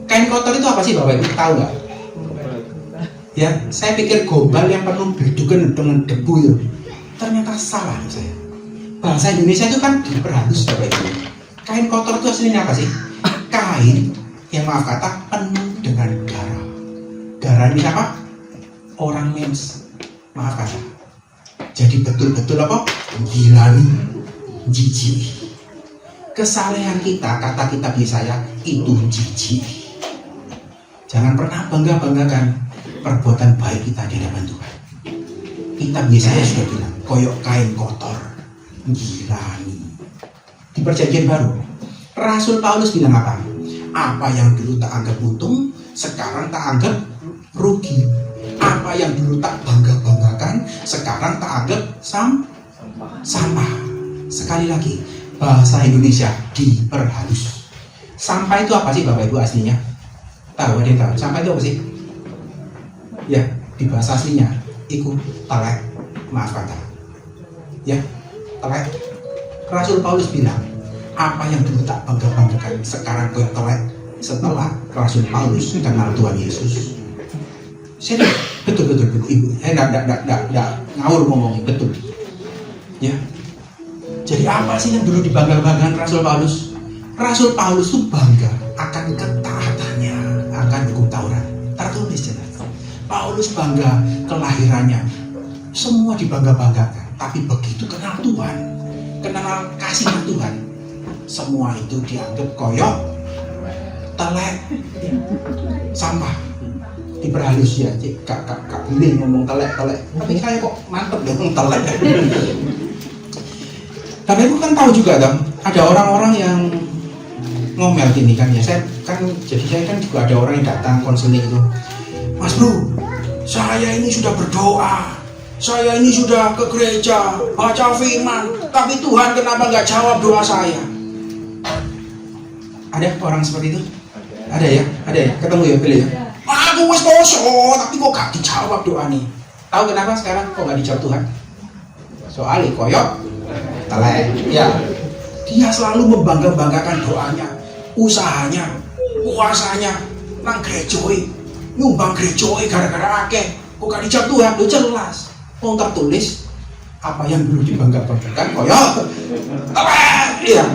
Kain kotor itu apa sih Bapak Ibu? Tahu nggak? Ya, saya pikir gombal yang penuh berdukan dengan debu itu. Ternyata salah saya. Bahasa Indonesia itu kan diperhalus Bapak Ibu. Kain kotor itu aslinya apa sih? Kain yang maaf kata penuh dengan darah. Darah ini apa? Orang mens. Maaf kata. Jadi betul-betul apa? Gilani, jijik. Kesalehan kita, kata kita biasanya itu jijik. Jangan pernah bangga-banggakan perbuatan baik kita di hadapan Tuhan. Kita biasanya sudah bilang, koyok kain kotor, gilani. Di perjanjian baru, Rasul Paulus bilang apa? Apa yang dulu tak anggap untung, sekarang tak anggap rugi. Apa yang dulu tak bangga-banggakan, sekarang tak anggap sampah. Sekali lagi, bahasa Indonesia diperhalus. Sampah itu apa sih Bapak Ibu aslinya? Tahu, ada yang tahu? Sampah itu apa sih? Ya, di bahasa aslinya itu telek, maaf kata. Ya, telek. Rasul Paulus bilang, apa yang dulu tak bangga-banggakan, sekarang kau telek. Setelah Rasul Paulus kenal Tuhan Yesus. Saya betul Ibu. Saya enggak ngawur ngomongin, betul. Ya. Jadi apa sih yang dulu dibangga-banggakan Rasul Paulus? Rasul Paulus itu bangga akan ketaatannya, akan hukum Taurat. Tertulis jelas. Paulus bangga kelahirannya. Semua dibangga-banggakan, tapi begitu kenal Tuhan, kenal kasih Tuhan, semua itu dianggap koyok, telek, sampah. Diperhalus ya, kak boleh ngomong telek, tapi saya kok mantep ya ngomong telek. Tapi aku kan tahu juga dong, ada orang-orang yang ngomel gini kan ya. Saya kan juga ada orang yang datang konseling itu, Mas Bro, saya ini sudah berdoa, saya ini sudah ke gereja, baca firman, tapi Tuhan kenapa nggak jawab doa saya? Ada orang seperti itu? Ada ya, ketemu ya, pilih ya. Aku wis poso, tapi kok gak dijawab doa nih. Tahu kenapa sekarang kok gak dijawab Tuhan? Soalnya koyok telek. Ya, dia selalu membangga-banggakan doanya, usahanya, puasanya, nang gerejoi, nyumbang gerejoi gara-gara akeh. Kok gak dijawab Tuhan? Lu jelas. Kok tertulis apa yang dulu dibangga-banggakan koyok telek. Iya.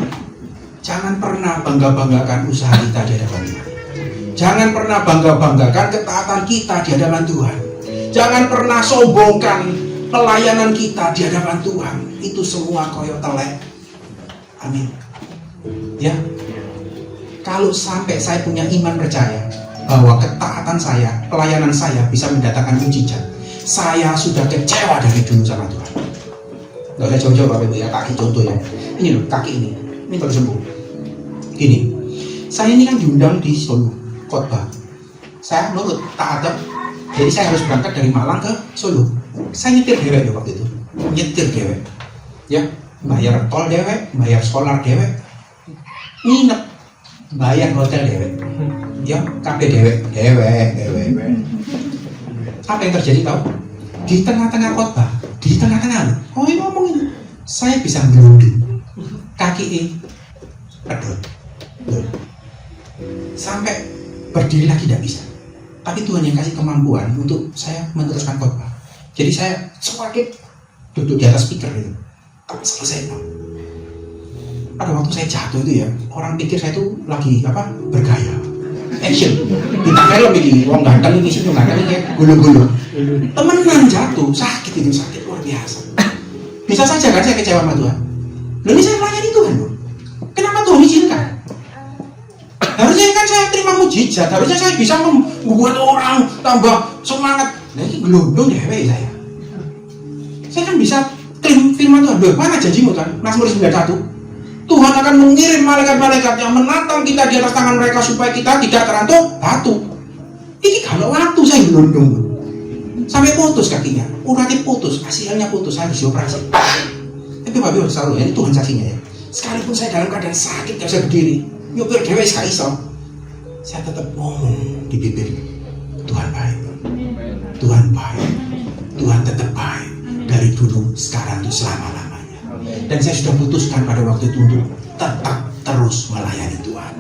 Jangan pernah bangga-banggakan usaha kita di hadapan Tuhan. Jangan pernah bangga-banggakan ketaatan kita di hadapan Tuhan. Jangan pernah sombongkan pelayanan kita di hadapan Tuhan. Itu semua koyok telek. Amin. Ya. Kalau sampai saya punya iman percaya bahwa ketaatan saya, pelayanan saya bisa mendatangkan mujizat, saya sudah kecewa dari dulu sama Tuhan. Gak usah jauh-jauh Bapak Ibu ya, kaki contoh ya. Ini loh, kaki ini baru sembuh. Gini, saya ini kan diundang di Solo khotbah. Saya nurut, taat. Jadi saya harus berangkat dari Malang ke Solo. Saya nyetir dewek ya waktu itu. Nyetir dewek. Ya, bayar tol dewek, bayar sekolah dewek. Nginep, bayar hotel dewek. Ya, kabeh dewek. Apa yang terjadi tahu? di tengah-tengah khotbah, di tengah-tengah, oh ini ngomong ini, saya bisa ngelunding, kaki pedot, sampai berdiri lagi tidak bisa. Tapi Tuhan yang kasih kemampuan untuk saya meneruskan khotbah. Jadi saya semakin duduk di atas speaker itu, tapi selesai. Pada waktu saya jatuh itu ya, orang pikir saya itu lagi bergaya, action. Kita film ini, wong ganteng ini sih, ganteng ini gulu-gulu. Temenan jatuh, sakit itu, sakit luar biasa. Bisa saja kan saya kecewa sama Tuhan. Lalu ini saya melayani Tuhan loh. Kenapa Tuhan izinkan? Harusnya kan saya terima mujizat, harusnya saya bisa membuat orang tambah semangat. Nah ini gelondong dewe saya. Saya kan bisa klaim firman Tuhan. Mana janjimu Tuhan? Mazmur 91. Tuhan akan mengirim malaikat-malaikat yang menantang kita di atas tangan mereka supaya kita tidak terantuk batu. Ini kalau waktu saya gelondong sampai putus kakinya, uratnya putus, hasilnya putus, saya harus dioperasi. Tapi Bapak harus tahu ya, ini Tuhan saksinya ya. Sekalipun saya dalam keadaan sakit, gak bisa berdiri, nyopir dewe gak iso, saya tetap ngomong di bibir, Tuhan baik, Tuhan baik, Tuhan tetap baik dari dulu, sekarang, itu selama-lamanya. Dan saya sudah putuskan pada waktu itu untuk tetap terus melayani Tuhan.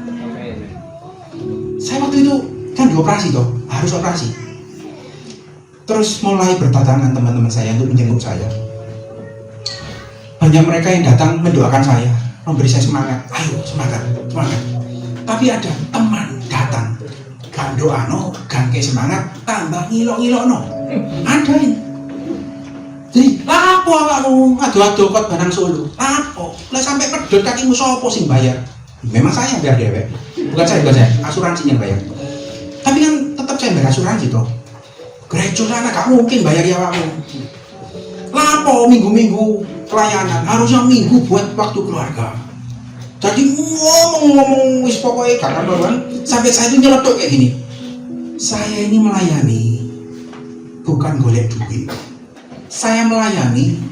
Saya waktu itu kan dioperasi toh, harus operasi. Terus mulai berdatangan teman-teman saya untuk menjenguk saya. Banyak mereka yang datang mendoakan saya, memberi saya semangat. Ayo semangat, semangat. Tapi ada teman datang, gak doano, gak kayak semangat, tambah ngilok-ngilok no. Ada ini. Jadi, lapo awakmu adu-adu kot barang Solo. Lapo? Lah sampai pedot kakimu sopo sing bayar? Memang saya biar dewek. Bukan saya, asuransinya bayar. Tapi kan tetap saya bayar asuransi toh. Gereja sana gak mungkin bayar ya awakmu. Lapo minggu-minggu pelayanan, harusnya minggu buat waktu keluarga. Jadi ngomong wis pokoknya gak karuan. Sampai saya itu nyeletuk kayak gini. Saya ini melayani bukan golek duit. Saya melayani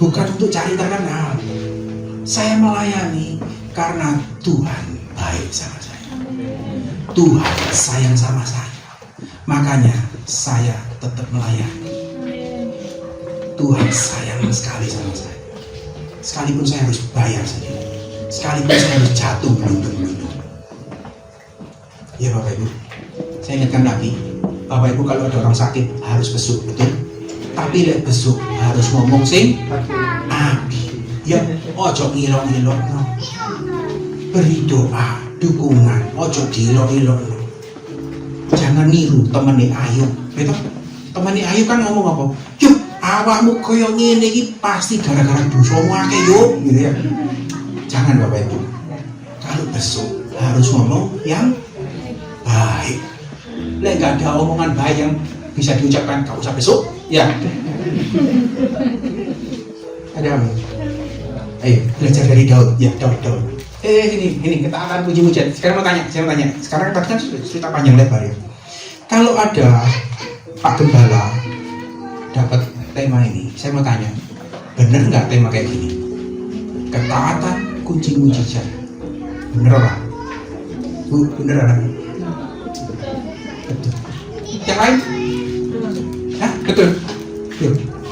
bukan untuk cari terkenal. Saya melayani karena Tuhan baik sama saya. Tuhan sayang sama saya. Makanya saya tetap melayani. Tuhan sayang sekali sama saya. Sekalipun saya harus bayar sendiri. Sekalipun saya harus jatuh melundung-melundung. Ya Bapak Ibu, saya ingatkan lagi, Bapak Ibu kalau ada orang sakit harus besuk, betul? Tapi lek besuk harus ngomong sing api. Ya, ojo ngilok-ngilok no. Beri doa, dukungan, ojo diilok-ilok no. Jangan niru temennya Ayub, betul? Temennya Ayub kan ngomong apa? Yuk, awakmu koyo ngene iki pasti gara-gara dosamu akeh yuk, gitu ya. Jangan Bapak Ibu. Kalau besuk harus ngomong yang baik. Lek gak ada omongan baik yang bisa diucapkan, gak usah besuk. Ya. Ada apa? Ayo belajar dari Daud. Ya Daud. Ini kita akan puji-pujian. Sekarang saya mau tanya. Sekarang tadi kan cerita panjang lebar ya. Kalau ada Pak Gembala dapat tema ini, saya mau tanya, bener nggak tema kayak gini? Ketaatan kunci mujizat. Bener lah. Bu, bener lah. Betul. Yang lain? Hah? Betul.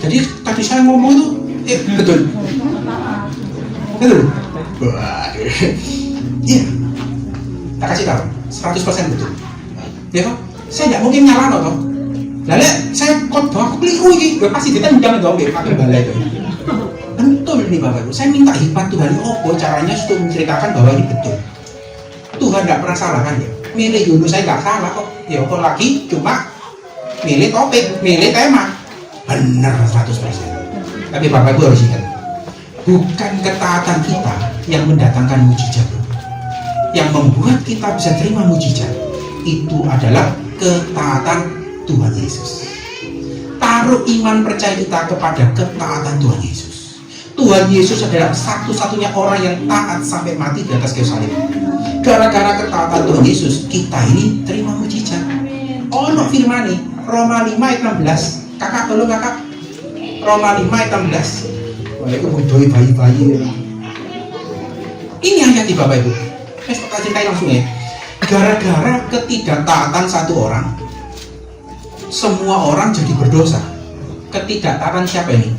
Jadi tadi saya ngomong itu betul. Betul. Waduh. Iya. Tak kasih tahu. 100% betul. Ya toh? Saya tidak mungkin nyala toh. Lalu saya khotbah keliru ini. Pasti ditendang dong pakai balai itu. Betul nih Bapak Ibu. Saya minta hikmat Tuhan. Oh, caranya untuk menceritakan bahwa ini betul. Tuhan tidak pernah salah kan ya. Milih dulu saya nggak salah kok. Ya kok lagi cuma milih topik, milih tema. Benar 100%. Tapi Bapak Ibu harus ingat, bukan ketaatan kita yang mendatangkan mujizat. Yang membuat kita bisa terima mujizat itu adalah ketaatan Tuhan Yesus. Taruh iman percaya kita kepada ketaatan Tuhan Yesus. Tuhan Yesus adalah satu-satunya orang yang taat sampai mati di atas kayu salib. Gara-gara ketaatan Tuhan Yesus, kita ini terima mujizat. Ono firman nih, Roma 5 ayat 16. Kakak tolong kakak. Roma 5 ayat 16. Wah, itu budoi bayi-bayi. Ini ayat di Bapak Ibu. Saya ceritain langsung ya. Gara-gara ketidaktaatan satu orang, semua orang jadi berdosa. ketidaktaatan siapa ini?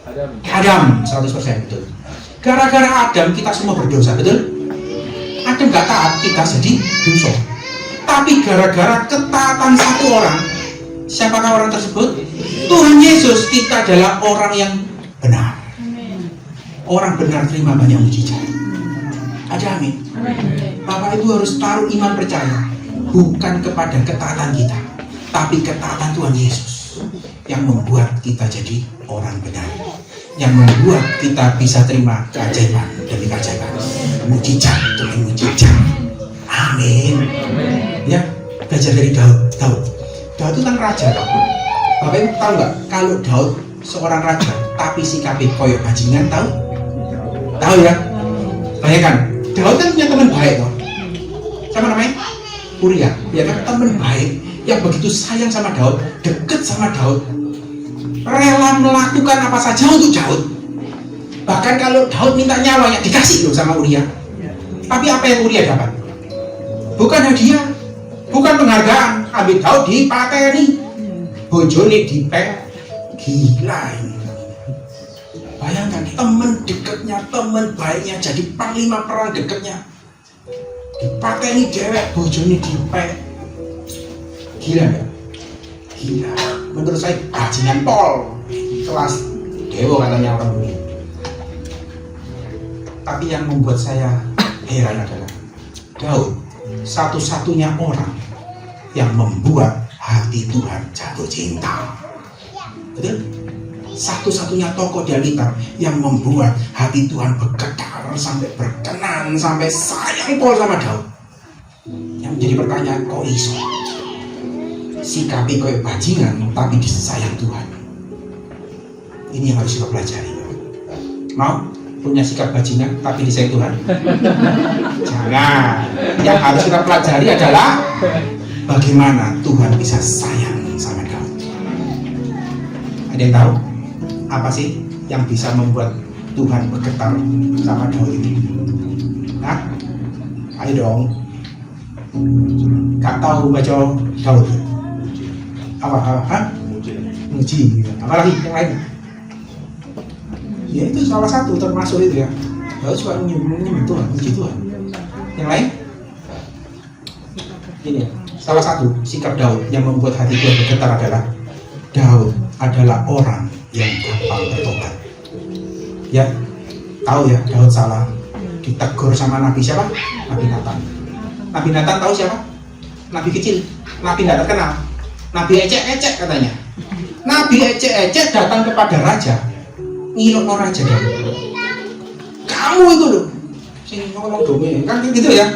Adam. Adam, 100% betul. Gara-gara Adam kita semua berdosa, betul? Adam gak taat, kita jadi dosa. Tapi gara-gara ketaatan satu orang, siapakah orang tersebut? Tuhan Yesus. Kita adalah orang yang benar. Orang benar terima banyak mujizat. Ada amin. Bapak Ibu harus taruh iman percaya bukan kepada ketaatan kita, tapi ketaatan Tuhan Yesus yang membuat kita jadi orang benar, yang membuat kita bisa terima keajaiban demi keajaiban, mujizat demi mujizat. Amin. Ya, belajar dari Daud. Daud itu kan raja, loh. Bapak Ibu tahu nggak kalau Daud seorang raja tapi sikapnya koyok bajingan, tahu? Tahu ya? Bayangkan, Daud kan punya teman baik, loh. Siapa namanya? Uria. Ya kan, teman baik yang begitu sayang sama Daud, deket sama Daud, rela melakukan apa saja untuk Daud. Bahkan kalau Daud minta nyawanya dikasih loh sama Uria. Tapi apa yang Uria dapat? Bukan hadiah, bukan penghargaan. Ambil Daud dipateni, bojone dipek. Gila ini. Bayangkan teman dekatnya, teman baiknya jadi panglima perang dekatnya, dipateni dewek, bojone dipek. Gila ya? Gila. Menurut saya bajingan pol, kelas dewa katanya orang ini. Tapi yang membuat saya heran adalah Daud satu-satunya orang yang membuat hati Tuhan jatuh cinta. Betul? Satu-satunya tokoh di Alkitab yang membuat hati Tuhan bergetar sampai berkenan, sampai sayang pol sama Daud. Yang menjadi pertanyaan, kok iso? Sikapi kayak bajingan tapi disayang Tuhan. Ini yang harus kita pelajari. Mau punya sikap bajingan tapi disayang Tuhan? Jangan. Yang harus kita pelajari adalah bagaimana Tuhan bisa sayang sama Daud. Ada yang tahu apa sih yang bisa membuat Tuhan bergetar sama Daud ini? Nah, ayo dong. Gak tahu baca Daud? Apa? Muji. Apa lagi yang lain? Ya itu salah satu termasuk itu ya. Daud suka menyembah Tuhan, muji Tuhan. Yang lain? Ini salah satu sikap Daud yang membuat hati Tuhan bergetar adalah Daud adalah orang yang gampang bertobat. Ya, tahu ya Daud salah, ditegur sama Nabi siapa? Nabi Nathan. Nabi Nathan tahu siapa? Nabi kecil. Nabi tidak terkenal. Nabi ecek-ecek katanya. Nabi ecek-ecek datang kepada raja, ngilokno raja Daud. Kamu itu loh, sing ngomong dome, kan gitu ya.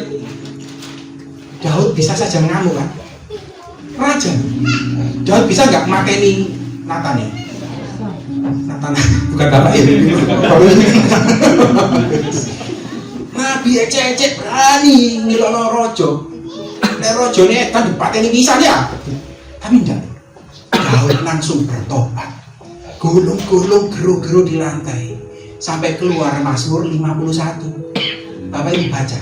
Daud bisa saja mengamuk kan? Raja. Daud bisa nggak mateni Nathan ya? Nathan bukan bapak ini. Nabi ecek-ecek berani ngilokno rojo. Nek rojone edan dipateni pisan ya. Tapi enggak. Daud langsung bertobat. Gulung-gulung geru-geru di lantai sampai keluar Mazmur 51. Bapak Ibu baca.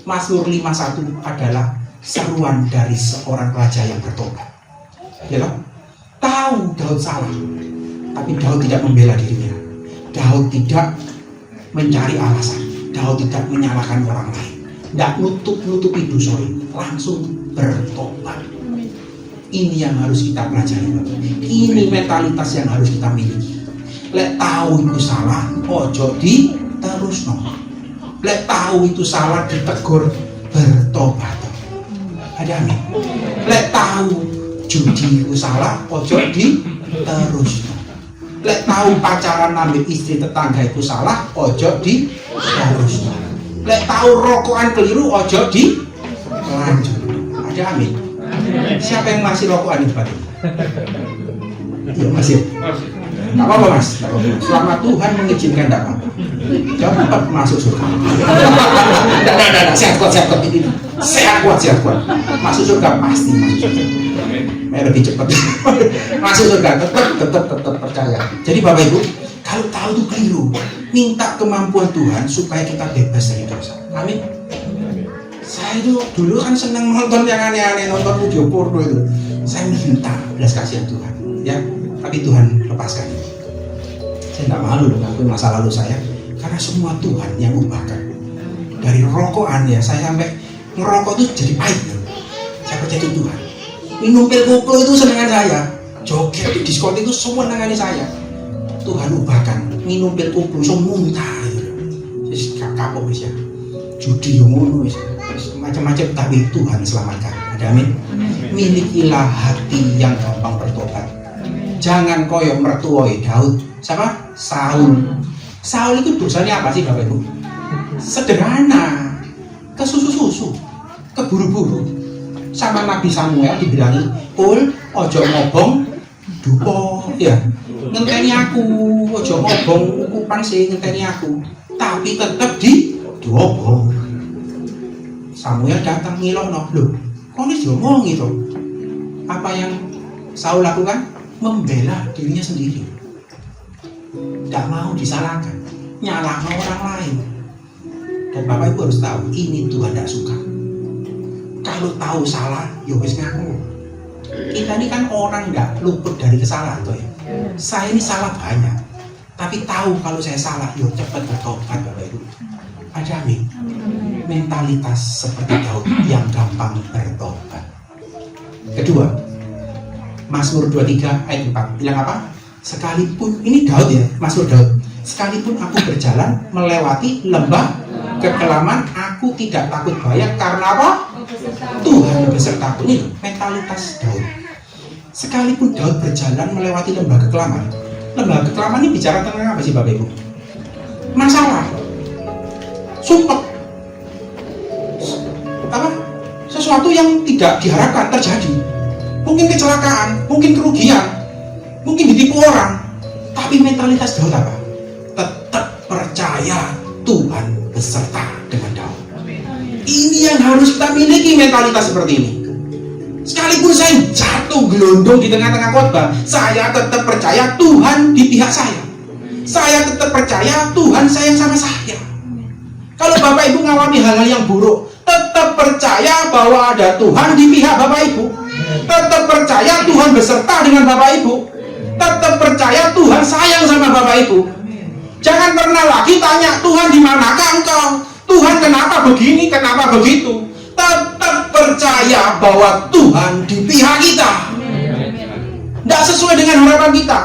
Mazmur 51 adalah seruan dari seorang raja yang bertobat. Ya loh? Tahu Daud salah, tapi Daud tidak membela dirinya. Daud tidak mencari alasan. Daud tidak menyalahkan orang lain. Tidak nutupi dosa, langsung bertobat. Ini yang harus kita pelajari. Ini mentalitas yang harus kita miliki. Lek tahu itu salah, ojo diterusno. Lek tahu itu salah, ditegur, bertobat. Ada amin. Lek tahu judi itu salah, ojo diterusno. Lek tahu pacaran ambil istri tetangga itu salah, ojo diterusno. Lek tahu rokokan keliru, ojo dilanjut. Ada amin. Siapa yang masih rokokan di depan ini? Iya masih. Gak apa-apa mas. Selama Tuhan mengizinkan tidak apa-apa. Cepat masuk surga. Tidak. Sehat kuat ini. Sehat kuat. Masuk surga pasti masuk surga. Lebih cepat. Masuk surga tetap percaya. Jadi Bapak Ibu, kalau tahu itu keliru, minta kemampuan Tuhan supaya kita bebas dari dosa. Amin. Saya itu dulu kan senang nonton yang aneh-aneh, nonton video porno itu. Saya minta belas kasihan Tuhan, ya. Tapi Tuhan lepaskan. Saya nggak malu loh ngakui masa lalu saya, karena semua Tuhan yang ubahkan. Dari rokokan ya, saya sampai ngerokok itu jadi pahit ya. Saya percaya itu Tuhan. Minum pil koplo itu senangan saya, joget di diskotik itu semua senangan saya. Tuhan ubahkan. Minum pil koplo so muntah ya. Jadi kapok ya. Judi yang ngono ya. Macam-macam, tapi Tuhan selamatkan. Ada amin. Milikilah hati yang gampang bertobat. Jangan koyo mertuoi Daud. Siapa? Saul. Saul itu dosanya apa sih Bapak Ibu? Sederhana, kesusu-susu, keburu-buru. Sama Nabi Samuel dibilangi, "Ul, ojo ngobong dupo ya. Ngenteni aku, ojo ngobong ukupan sih ngenteni aku." Tapi tetap diobong. Samuel datang ngilokno, "Loh, kok ini diomongi toh?" Apa yang Saul lakukan? Membela dirinya sendiri. Tidak mau disalahkan, nyalahkan orang lain. Dan Bapak Ibu harus tahu, ini Tuhan tidak suka. Kalau tahu salah, ya wis ngaku. Kita ini kan orang tidak luput dari kesalahan toh ya. Saya ini salah banyak, tapi tahu kalau saya salah, ya cepat bertobat Bapak Ibu. Ada amin. Mentalitas seperti Daud yang gampang bertobat. Kedua, Mazmur 23 ayat 4 bilang apa? Sekalipun, ini Daud ya, Mazmur Daud. Sekalipun aku berjalan melewati lembah kekelaman, aku tidak takut bahaya karena apa? Tuhan besertaku. Ini mentalitas Daud. Sekalipun Daud berjalan melewati lembah kekelaman. Lembah kekelaman ini bicara tentang apa sih Bapak Ibu? Masalah, sumpah, apa? Sesuatu yang tidak diharapkan terjadi. Mungkin kecelakaan, mungkin kerugian, mungkin ditipu orang. Tapi mentalitas Daud apa? Tetap percaya Tuhan beserta dengan Daud. Ini yang harus kita miliki, mentalitas seperti ini. Sekalipun saya jatuh gelondong di tengah-tengah khotbah, saya tetap percaya Tuhan di pihak saya. Saya tetap percaya Tuhan sayang sama saya. Kalau Bapak Ibu ngawami hal-hal yang buruk, tetap percaya bahwa ada Tuhan di pihak Bapak Ibu. Tetap percaya Tuhan beserta dengan Bapak Ibu. Tetap percaya Tuhan sayang sama Bapak Ibu. Jangan pernah lagi tanya, Tuhan di manakah engkau? Tuhan kenapa begini, kenapa begitu? Tetap percaya bahwa Tuhan di pihak kita. Tidak sesuai dengan harapan kita,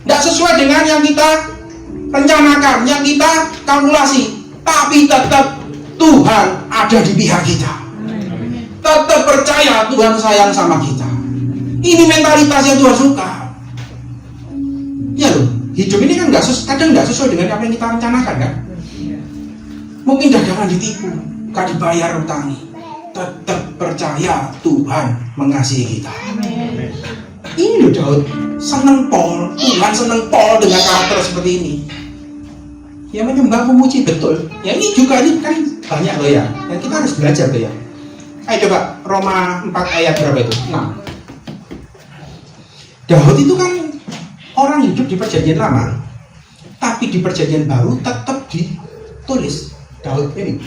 tidak sesuai dengan yang kita rencanakan, yang kita kalkulasi, tapi tetap Tuhan ada di pihak kita. Tetap percaya Tuhan sayang sama kita. Ini mentalitas yang Tuhan suka. Ya loh, hidup ini kan kadang nggak sesuai dengan apa yang kita rencanakan kan. Mungkin dagangan ditipu, gak dibayar utangnya. Tetap percaya Tuhan mengasihi kita. Ini loh Daud, seneng pol, Tuhan seneng pol dengan karakter seperti ini. Ya menyembah memuji betul. Ya ini juga ini kan banyak loh ya. Dan kita harus belajar loh ya. Ayo coba Roma 4 ayat berapa itu? 6. Daud itu kan orang hidup di perjanjian lama, tapi di perjanjian baru tetap ditulis Daud ini.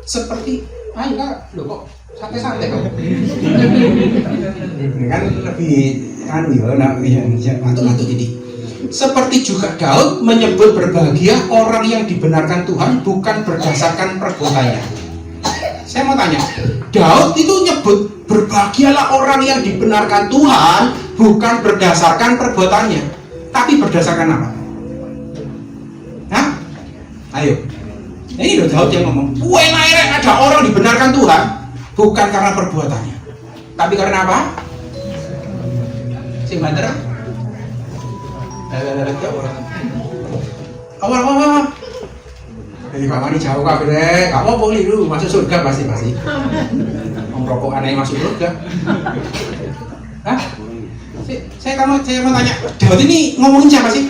Seperti, ayo kak, loh kok santai-santai kok. Kan lebih mantuk-mantuk ini. Seperti juga Daud menyebut berbahagia orang yang dibenarkan Tuhan bukan berdasarkan perbuatannya. Saya mau tanya, Daud itu nyebut berbahagialah orang yang dibenarkan Tuhan bukan berdasarkan perbuatannya, tapi berdasarkan apa? Hah? Ayo. Ini loh Daud yang ngomong, ada orang dibenarkan Tuhan bukan karena perbuatannya, tapi karena apa? Sing banter? Awal. Jadi Pak Mani jauh kabeh rek, gak apa-apa lu masuk surga pasti. Wong rokok aneh masuk surga. Hah? Saya mau tanya, Daud ini ngomongin siapa sih?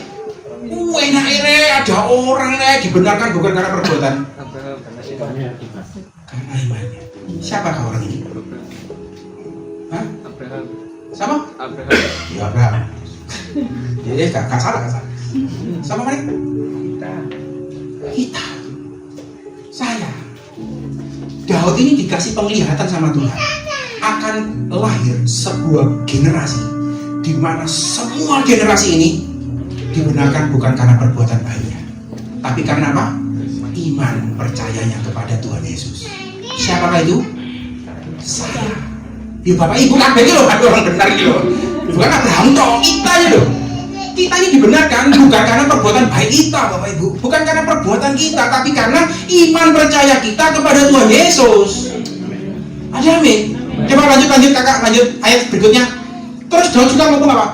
Enak ada orang dibenarkan bukan karena perbuatan. Karena imannya. Siapakah orang ini? Hah? Siapa? Ya Abraham. Jadi gak salah. Sama mereka? Kita. Saya. Daud ini dikasih penglihatan sama Tuhan akan lahir sebuah generasi di mana semua generasi ini dibenarkan bukan karena perbuatan baiknya, tapi karena apa? Iman percayanya kepada Tuhan Yesus. Siapakah itu? Saya. Ya Bapak Ibu kabeh iki lho, orang benar iki lho. Bukan Abraham toh, kita ini loh. Kita ini dibenarkan bukan karena perbuatan baik kita, Bapak Ibu, bukan karena perbuatan kita, tapi karena iman percaya kita kepada Tuhan Yesus. Ada amin. Coba lanjut kakak, lanjut ayat berikutnya. Terus Daud juga ngomong apa?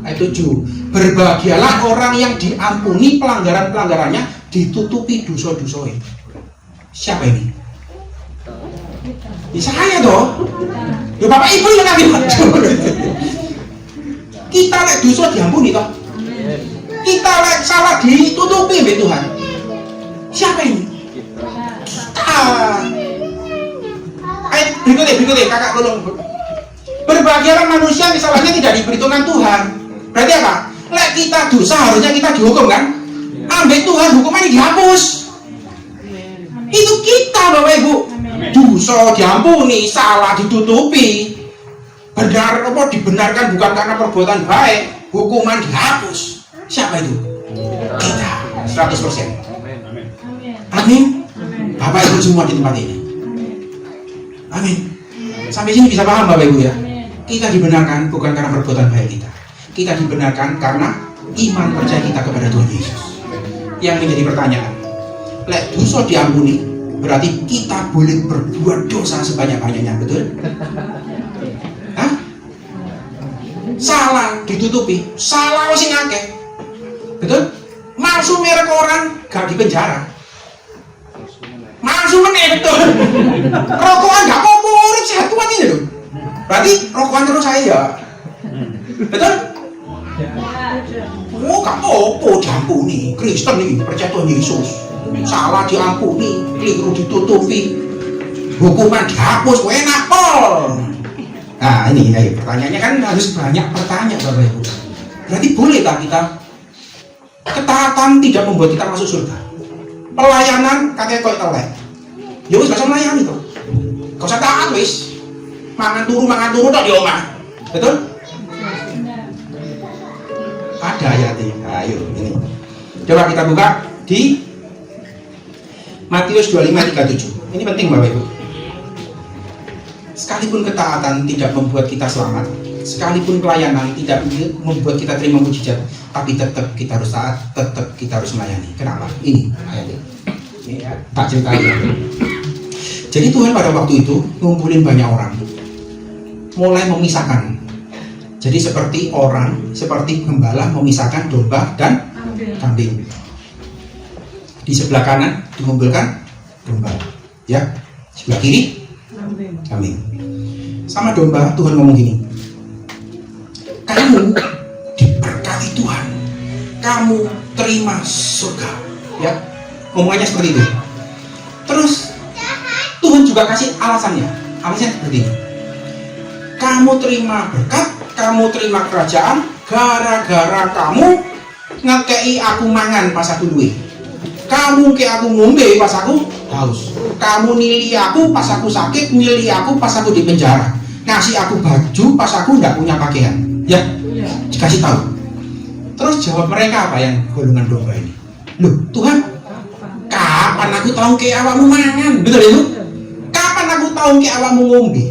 Ayat 7. Berbahagialah orang yang diampuni pelanggaran-pelanggarannya, ditutupi dosa-dosanya. Siapa ini? Ya saya toh. Ya Bapak Ibu yang nanti kita lek dosa diampuni toh. Kita lek salah ditutupi oleh Tuhan. Siapa ini? Kita. Ayat berikutnya kakak tolong. Berbahagialah manusia misalnya tidak diperhitungkan Tuhan. Berarti apa? Lek kita dosa harusnya kita dihukum kan? Ambil Tuhan hukumannya dihapus. Itu kita Bapak Ibu. Dosa diampuni, salah ditutupi. Benar apa dibenarkan bukan karena perbuatan baik, hukuman dihapus. Siapa itu? Kita. 100%. Amin. Bapak Ibu semua di tempat ini. Amin. Sampai sini bisa paham Bapak Ibu ya? Kita dibenarkan bukan karena perbuatan baik kita. Kita dibenarkan karena iman percaya kita kepada Tuhan Yesus. Yang menjadi pertanyaan, lek dosa diampuni, berarti kita boleh berbuat dosa sebanyak-banyaknya, betul? Hah? Salah ditutupi, salah sing akeh, betul? Masuk merek orang gak dipenjara, masuk meneh, betul? Rokokan gak apa-apa, urip sehat kuat ini loh. Berarti rokokan terus saya, betul? Oh gak apa-apa diampuni, Kristen nih percaya Tuhan Yesus. Salah diampuni, keliru ditutupi, hukuman dihapus, enak pol. Nah ini ayo, pertanyaannya kan harus banyak pertanyaan Bapak Ibu. Berarti bolehkah kita ketaatan tidak membuat kita masuk surga? Pelayanan katanya kok telek, ya wis bisa melayani tuh, kau usah taat wis, mangan turu tak di omah, betul? Ada ayatnya, ayo ini, coba kita buka di Matius 25:37. Ini penting Bapak Ibu. Sekalipun ketaatan tidak membuat kita selamat, sekalipun pelayanan tidak membuat kita terima mujizat, tapi tetap kita harus taat, tetap kita harus melayani. Kenapa? Ini ayatnya. Ini ya, tak ceritain. Jadi Tuhan pada waktu itu ngumpulin banyak orang, mulai memisahkan. Jadi seperti gembala memisahkan domba dan kambing. Di sebelah kanan dikumpulkan domba, ya. Sebelah kiri kambing. Sama domba Tuhan ngomong gini, kamu diberkati Tuhan, kamu terima surga, ya. Ngomongannya seperti itu. Terus Tuhan juga kasih alasannya seperti ini, kamu terima berkat, kamu terima kerajaan gara-gara kamu ngekei aku mangan pas aku duwe. Kamu ke aku ngombe pas aku haus. Kamu nili aku pas aku sakit, nili aku pas aku di penjara. Ngasih aku baju pas aku nggak punya pakaian. Ya, dikasih tahu. Terus jawab mereka apa yang golongan domba ini? Loh, Tuhan, kapan aku tahu ke awakmu mangan? Betul itu? Kapan aku tahu ke awakmu ngombe?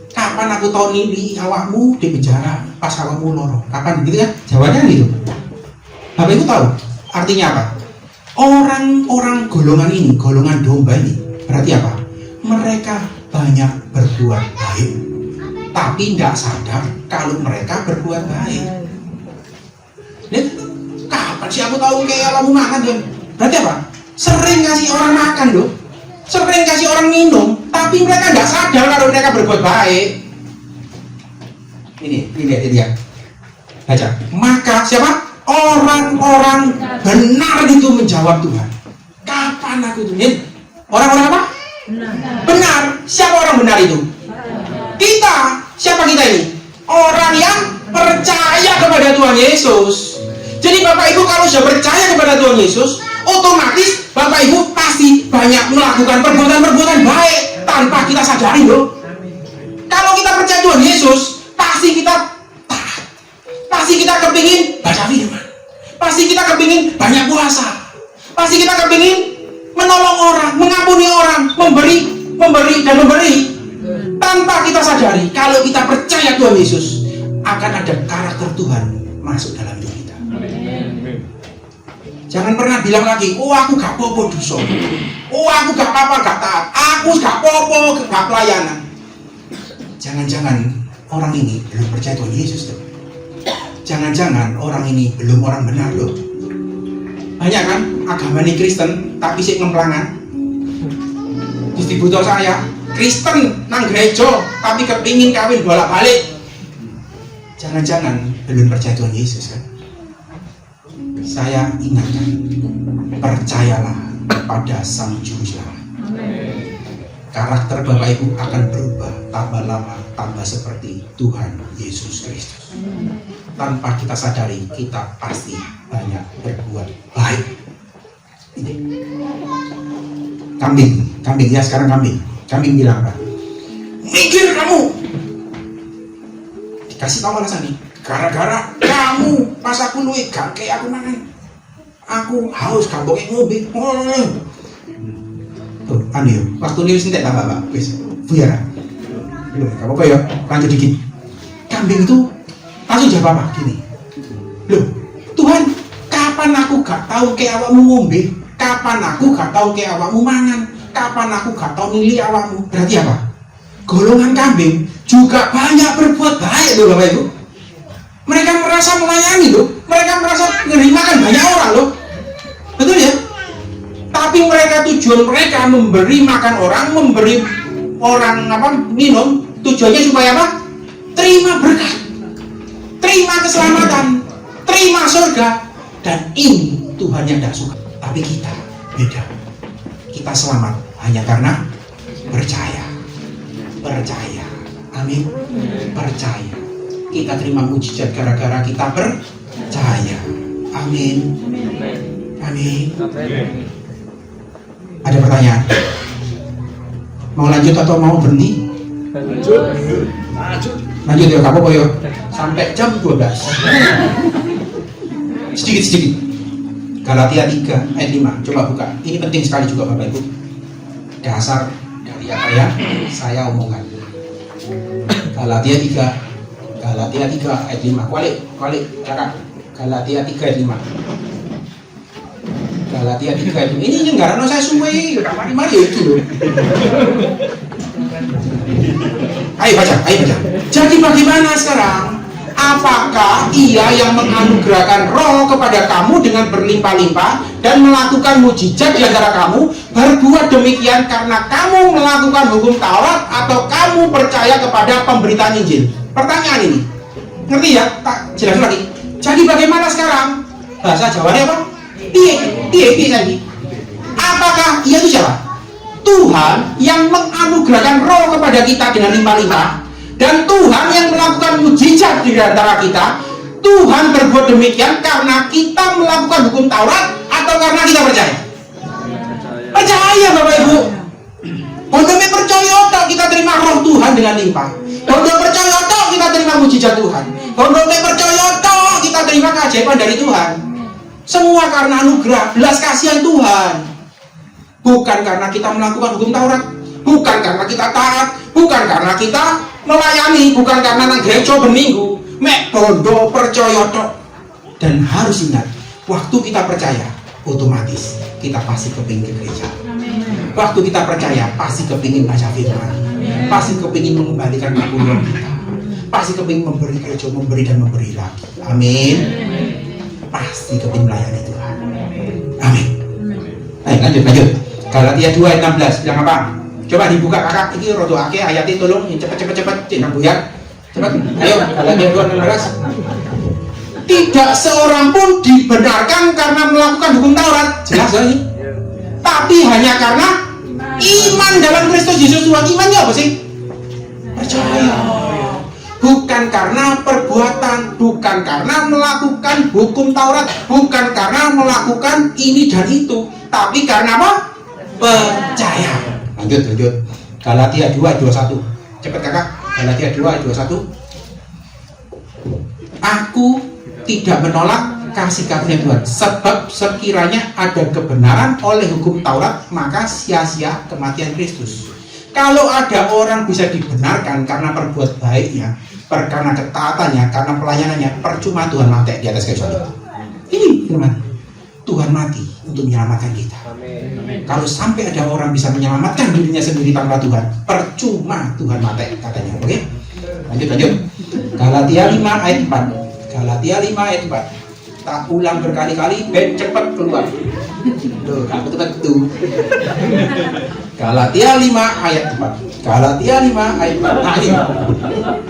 Kapan aku tahu nili awakmu di penjara pas awakmu loro? Kapan gitu ya? Jawabannya gitu. Bapak Ibu tahu artinya apa? Orang-orang golongan ini, golongan domba ini, berarti apa? Mereka banyak berbuat baik, tapi tidak sadar kalau mereka berbuat baik. Lihat, kapan sih aku tahu kayak kamu makan dong? Berarti apa? Sering kasih orang makan dong, sering kasih orang minum, tapi mereka tidak sadar kalau mereka berbuat baik. Ini dia. Baca. Maka siapa? Orang-orang benar itu menjawab Tuhan. Kapan aku itu? Orang-orang apa? Benar. Siapa orang benar itu? Kita. Siapa kita ini? Orang yang percaya kepada Tuhan Yesus. Jadi Bapak Ibu kalau sudah percaya kepada Tuhan Yesus, otomatis Bapak Ibu pasti banyak melakukan perbuatan-perbuatan baik tanpa kita sadari loh. Kalau kita percaya Tuhan Yesus, pasti kita taat. Pasti kita kepingin baca firman. Pasti kita kepingin banyak puasa. Pasti kita kepingin menolong orang, mengampuni orang, memberi dan memberi. Tanpa kita sadari, kalau kita percaya Tuhan Yesus, akan ada karakter Tuhan masuk dalam hidup kita. Jangan pernah bilang lagi, oh aku gak apa-apa dosa, oh aku gak apa-apa gak taat, aku gak apa-apa gak pelayanan. Jangan-jangan orang ini belum percaya Tuhan Yesus tuh. Jangan-jangan orang ini belum orang benar loh. Banyak kan agama ini Kristen tapi sih ngemplangan. Distributor saya Kristen nang gereja tapi kepingin kawin bolak-balik. Jangan-jangan belum percaya Tuhan Yesus kan. Saya ingatkan, percayalah pada Sang Juru Selamat. Karakter Bapak Ibu akan berubah tambah lama, tambah seperti Tuhan Yesus Kristus. Tanpa kita sadari, kita pasti banyak berbuat baik. Ini kambing ya, sekarang kambing bilang apa? Mikir kamu. Dikasih tahu alasan nih, gara-gara kamu pas aku luwih gak kayak aku mangan. Aku haus gak boleh ngombe. Tuh, anu ya, waktu ini sentek tak Pak, wis buyar. Loh, gak apa-apa ya, lanjut dikit. Kambing itu langsung jawab apa? Gini. Loh, Tuhan, kapan aku gak tahu kayak awakmu ngombe? Kapan aku gak tahu kayak awakmu mangan? Kapan aku gak tahu milih awakmu? Berarti apa? Golongan kambing juga banyak berbuat baik loh Bapak Ibu. Mereka merasa melayani loh. Mereka merasa menerimakan banyak orang loh. Betul ya? Tapi mereka tujuan mereka memberi makan orang, memberi orang minum, tujuannya supaya apa? Terima berkat, terima keselamatan, terima surga. Dan ini Tuhan yang tidak suka. Tapi kita beda. Kita selamat hanya karena percaya. Amin. Percaya. Kita terima mujizat gara-gara kita percaya. Amin. Ada pertanyaan? Mau lanjut atau mau berhenti? Lanjut ya, kamu boyo sampai jam 12. Sedikit. Galatia 3 ayat 5. Coba buka. Ini penting sekali juga Bapak Ibu. Dasar dari apa ya saya omongkan. Galatia 3 ayat 5. Kualik, kakak. Galatia 3 ayat 5. Galatia 3 ayat 5. Ini ngarano saya suwe, mari itu loh. Ayo baca. Jadi bagaimana sekarang? Apakah Ia yang menganugerahkan Roh kepada kamu dengan berlimpah-limpah dan melakukan mujizat di antara kamu berbuat demikian karena kamu melakukan hukum Taurat atau kamu percaya kepada pemberitaan Injil? Pertanyaan ini, ngerti ya? Tak jelas lagi. Jadi bagaimana sekarang? Bahasa Jawanya apa? Iya. Apakah Ia itu siapa? Tuhan yang menganugerahkan Roh kepada kita dengan limpah-limpah. Dan Tuhan yang melakukan mujizat di antara kita. Tuhan berbuat demikian karena kita melakukan hukum Taurat atau karena kita percaya? Percaya Bapak Ibu. Kalau percaya atau kita terima Roh Tuhan dengan limpah. Kalau percaya atau kita terima mujizat Tuhan. Kalau percaya atau kita terima keajaiban dari Tuhan. Semua karena anugerah, belas kasihan Tuhan. Bukan karena kita melakukan hukum Taurat, bukan karena kita taat, bukan karena kita melayani, bukan karena nang gereja berminggu, mek bondo percaya tok. Dan harus ingat, waktu kita percaya, otomatis kita pasti kepingin ke gereja. Waktu kita percaya, pasti kepingin baca firman, pasti kepingin mengembalikan kebaikan kita, pasti kepingin memberi gereja, memberi dan memberi lagi. Amin. Pasti kepingin melayani Tuhan. Amin. Ayo lanjut. Galatia 2 ayat 16 bilang apa? Coba dibuka kakak, ini rodo ake ayatnya tolong cepet cina buyar. Cepat. Ayo Galatia 2 16. Tidak seorang pun dibenarkan karena melakukan hukum Taurat. Jelas ya ini? Tapi hanya karena iman dalam Kristus Yesus Tuhan. Imannya apa sih? Percaya. Bukan karena perbuatan, bukan karena melakukan hukum Taurat, bukan karena melakukan ini dan itu, tapi karena apa? Percaya. Lanjut. Galatia 2:21. Cepat kakak. Galatia 2 ayat 21. Aku tidak menolak kasih karunia Tuhan, sebab sekiranya ada kebenaran oleh hukum Taurat, maka sia-sia kematian Kristus. Kalau ada orang bisa dibenarkan karena perbuat baiknya, karena ketaatannya, karena pelayanannya, percuma Tuhan mati di atas kayu salib. Ini firman Tuhan mati untuk menyelamatkan kita. Kalau sampai ada orang bisa menyelamatkan dirinya sendiri tanpa Tuhan, percuma Tuhan mati katanya. Oke? Lanjut. Galatia 5 ayat 4. Galatia 5 ayat 4. Tak ulang berkali-kali, ben cepat keluar. Tuh, kamu tuh. Galatia 5 ayat 4. Galatia 5 ayat 4. Nah, ini.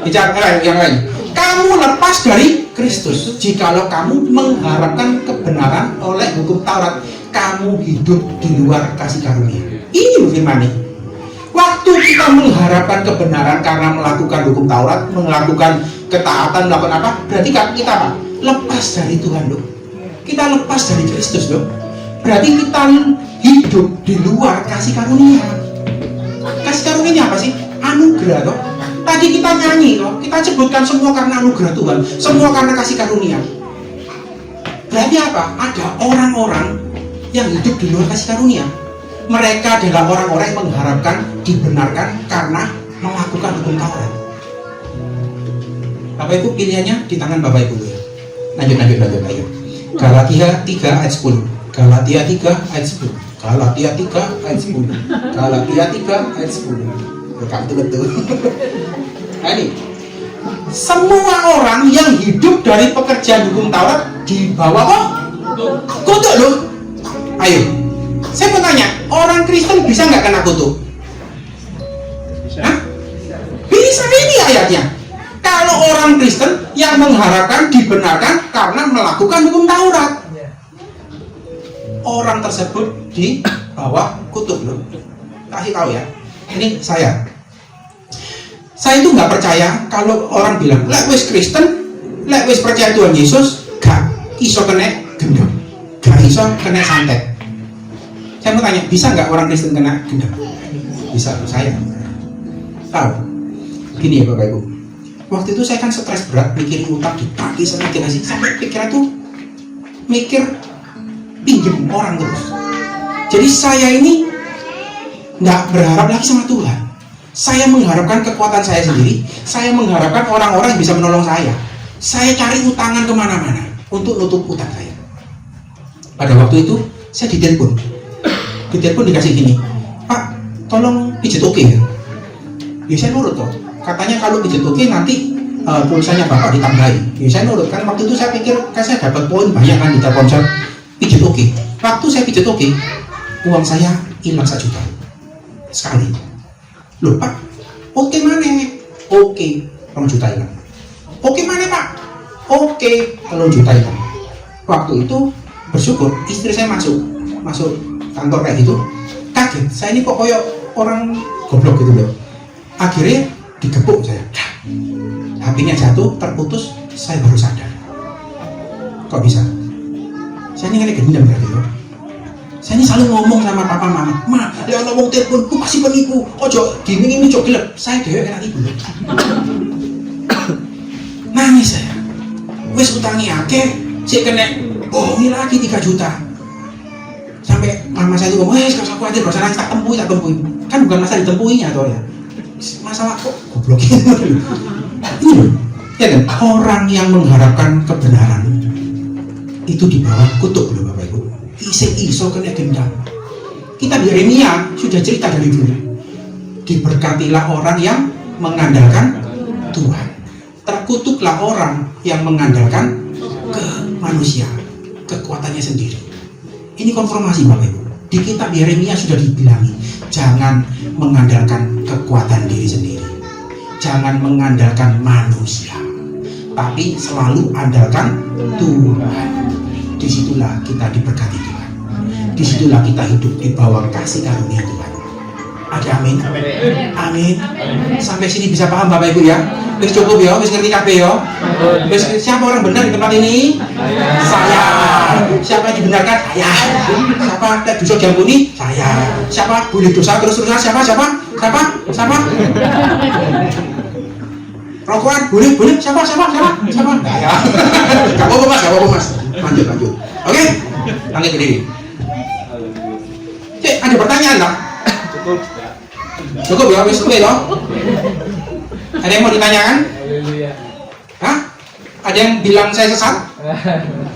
Bicara yang lain. Kamu lepas dari Kristus jikalau kamu mengharapkan kebenaran oleh hukum Taurat. Kamu hidup di luar kasih karunia. Ini firman ini. Waktu kita mengharapkan kebenaran karena melakukan hukum Taurat, melakukan ketaatan, melakukan apa? Berarti kita apa? Lepas dari Tuhan loh. Kita lepas dari Kristus loh. Berarti kita hidup di luar kasih karunia. Kasih karunia apa sih? Anugerah toh. Tadi kita nyanyi toh, kita sebutkan semua karena anugerah Tuhan, semua karena kasih karunia. Berarti apa? Ada orang-orang yang hidup di luar kasih karunia. Mereka adalah orang-orang yang mengharapkan dibenarkan karena melakukan hukum Taurat. Bapak Ibu, pilihannya di tangan Bapak Ibu ya. Lanjut ayo. Galatia 3 ayat 10. Galatia 3 ayat 10. Galatia 3 ayat 10. Galatia 3 ayat 10. Betul. Nah ini, semua orang yang hidup dari pekerjaan hukum Taurat di bawah kutuk loh. Ayo, saya mau tanya, orang Kristen bisa nggak kena kutuk? Hah? Bisa, ini ayatnya. Kalau orang Kristen yang mengharapkan dibenarkan karena melakukan hukum Taurat, orang tersebut di bawah kutuk loh. Kasih tahu ya. Ini saya itu nggak percaya kalau orang bilang lek wis Kristen, lek wis percaya Tuhan Yesus, gak iso kena gendam, gak iso kena santet. Saya mau tanya, bisa nggak orang Kristen kena gendam? Bisa, saya tahu. Gini ya Bapak Ibu, waktu itu saya kan stres berat, mikirin utang ditagih sana dikasih, sampai pikiran tuh mikir pinjem orang terus. Jadi saya ini nggak berharap lagi sama Tuhan. Saya mengharapkan kekuatan saya sendiri. Saya mengharapkan orang-orang yang bisa menolong saya. Saya cari utangan kemana-mana untuk nutup utang saya. Pada waktu itu saya ditelepon dikasih gini, Pak, tolong pijet oke ya. Ya saya nurut toh. Katanya kalau pijet oke nanti pulsanya Bapak ditambahin. Ya saya nurut, kan waktu itu saya pikir kan saya dapat poin banyak kan di Telkomsel pijet oke. Waktu saya pijet oke, uang saya hilang 1 juta sekali. Loh Pak, oke mana? Oke, 2 juta hilang. Oke mana Pak? Oke, 3 juta hilang. Waktu itu bersyukur istri saya masuk kantor kayak gitu, kaget. Saya ini kok koyok orang goblok gitu loh. Akhirnya digebuk saya. HP-nya jatuh, terputus, saya baru sadar. Kok bisa? Saya ini kan gendam berarti loh. Saya ini selalu ngomong sama papa mama, Ma, ya Allah wong telepon, ku pasti penipu, ojo gini ojo gelap. Saya dewe kena tipu. Nangis saya. Wes utangi akeh, sik kena bohongi lagi 3 juta. Sampai mama saya itu ngomong, gak usah khawatir, gak usah nangis, tak tempui. Kan bukan masalah ditempuinya toh ya. Masalah kok goblok gitu. Ini loh, ya kan? Orang yang mengharapkan kebenaran itu di bawah kutuk loh Bapak Ibu. Iso kena gendam. Kita di Yeremia sudah cerita dari dulu. Diberkatilah orang yang mengandalkan Tuhan. Terkutuklah orang yang mengandalkan ke manusia, kekuatannya sendiri. Ini konfirmasi Bapak Ibu. Di kitab Yeremia sudah dibilangi, jangan mengandalkan kekuatan diri sendiri. Jangan mengandalkan manusia, tapi selalu andalkan Tuhan. Disitulah kita diberkati Tuhan. Disitulah kita hidup di bawah kasih karunia Tuhan. Ada amin? Amin. Sampai sini bisa paham Bapak Ibu ya? Wis cukup ya, wis ngerti kabeh ya. Wis siapa orang benar di tempat ini? Saya. Siapa yang dibenarkan? Saya. Siapa yang dosa diampuni? Saya. Siapa boleh dosa terus-terusan? Siapa? Rokokan boleh, siapa? Nah, ya. Gak apa-apa mas. Lanjut. Oke, langit berdiri. Cek, ada pertanyaan tak? Cukup ya, wis kuwi loh. Ada yang mau ditanyakan? Haleluya. Hah? Ada yang bilang saya sesat?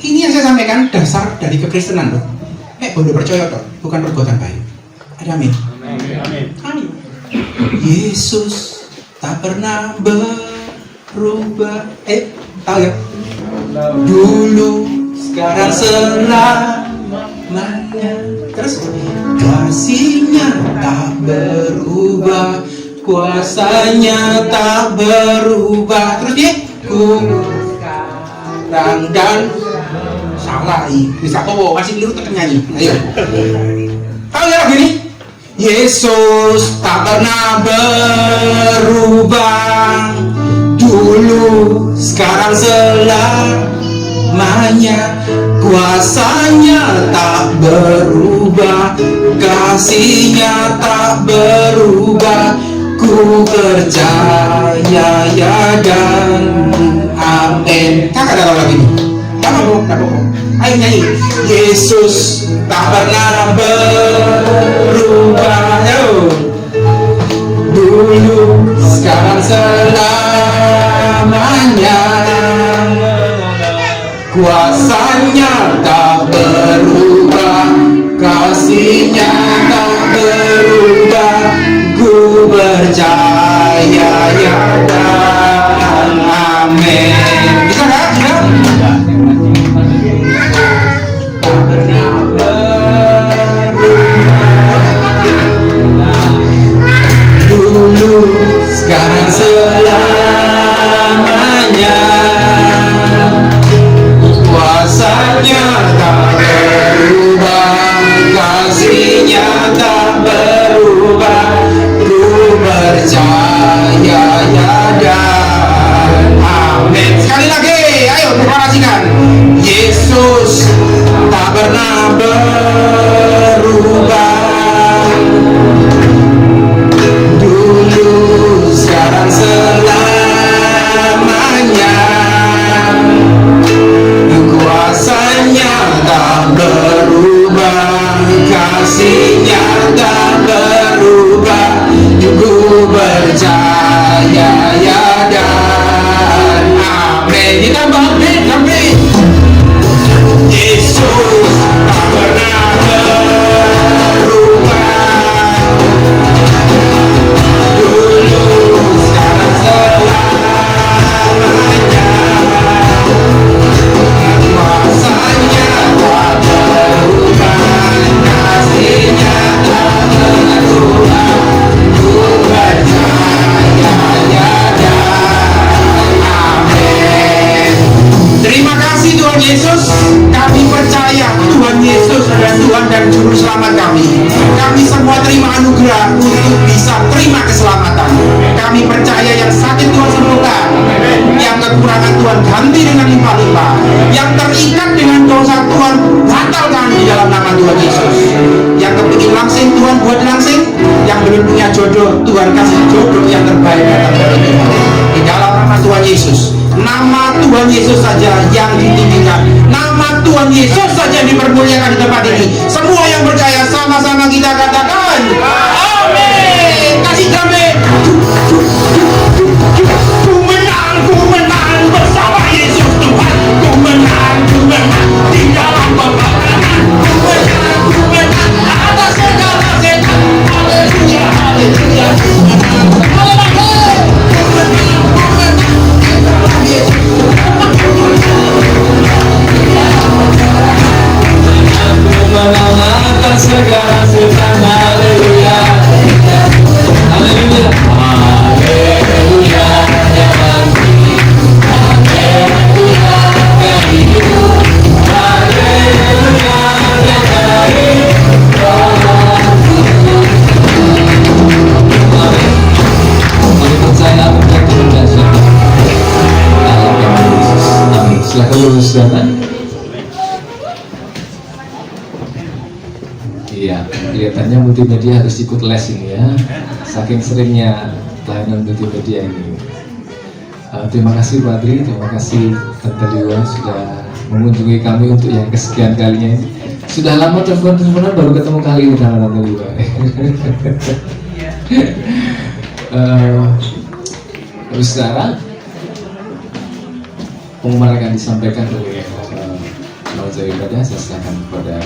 Ini yang saya sampaikan dasar dari kekristenan loh. Bondo percaya toh, bukan perbuatan baik. Ada amin. Amin. Yesus tak pernah berubah. Tahu ya? Dulu, sekarang, selamanya. Terus kasihnya tak berubah, kuasanya tak berubah. Terus dia sekarang dan salah bisa kowo masih keliru tetap nyanyi. Ayo. Tahu ya lagu ini? Yesus tak pernah berubah, dulu, sekarang, selamanya. Kuasanya tak berubah, kasihnya tak berubah. Ku percaya ya dan amin. Kakak ada tahu lagi nih? Gak apa-apa. Ayo nyanyi. Yesus tak pernah berubah, dulu, sekarang, selamanya. Kuasanya tak berubah, kasihnya tak berubah. Ku percaya ya dan amin. Bisa gak? Tak pernah berubah, dulu, sekarang, selamanya. Kuasanya tak berubah, kasihnya tak berubah. Ku percaya ya dan amin. Sekali lagi, ayo deklarasikan. Yesus tak pernah berubah, dulu, sekarang, selamanya. Kuasanya tak berubah, kasihnya tak berubah. Ku percaya ya dan amin. Ditambah amin. Yesus tak pernah berubah, dulu, sekarang, selamanya. Kuasanya tak berubah, kasihnya tak berubah. Ku percaya ya dan amin. Terima kasih Tuhan Yesus. Kami percaya Tuhan Yesus adalah Tuhan dan Juru Selamat kami. Kami semua terima anugerah untuk bisa terima keselamatan. Kami percaya yang sakit Tuhan sembuhkan, yang kekurangan Tuhan ganti dengan limpah-limpah, yang terikat dengan dosa Tuhan batalkan di dalam nama Tuhan Yesus. Yang kepingin langsing Tuhan buat langsing, yang belum punya jodoh Tuhan kasih jodoh yang terbaik datang dari Tuhan. Di dalam nama Tuhan Yesus. Nama Tuhan Yesus saja yang ditinggikan, nama Tuhan Yesus saja yang dipermuliakan di tempat ini. Semua yang percaya sama-sama kita katakan amin. Kasih kami. Ku menang bersama Yesus Tuhan. Ku menang di dalam peperangan. Ku menang atas segala setan. Haleluya, haleluya. Ku menang. Mengalahkan segala setan. Haleluya, haleluya, haleluya. Silakan lurus datang. Iya, kelihatannya multimedia harus ikut les ini ya. Saking seringnya pelayanan multimedia ini. Terima kasih Pak Adri, terima kasih Tante Liwa sudah mengunjungi kami untuk yang kesekian kalinya ini. Sudah lama telepon-teleponan baru ketemu kali ini sama Tante Liwa. Terus sekarang pengumuman akan disampaikan oleh Majelis Ibadah. Saya serahkan kepada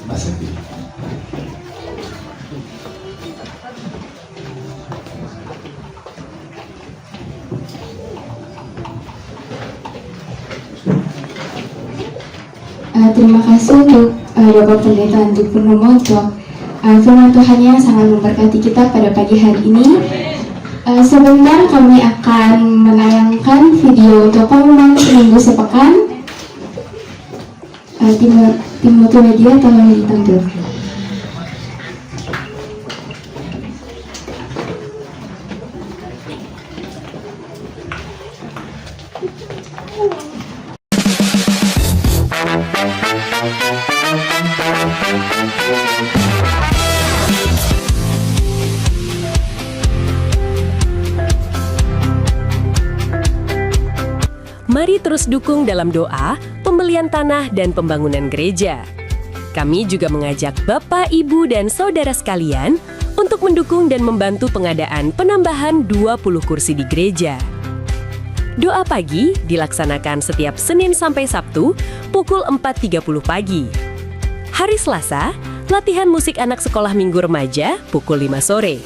Mas Evi. Terima kasih untuk Bapak Pendeta untuk Purnomo untuk firman Tuhan yang sangat memberkati kita pada pagi hari ini. Sebentar kami akan menayangkan video untuk pengumuman seminggu sepekan. Tim multimedia tolong ditampilkan. Mari terus dukung dalam doa, pembelian tanah, dan pembangunan gereja. Kami juga mengajak Bapak, Ibu, dan Saudara sekalian untuk mendukung dan membantu pengadaan penambahan 20 kursi di gereja. Doa pagi dilaksanakan setiap Senin sampai Sabtu pukul 4.30 pagi. Hari Selasa, latihan musik anak sekolah minggu remaja pukul 5 sore.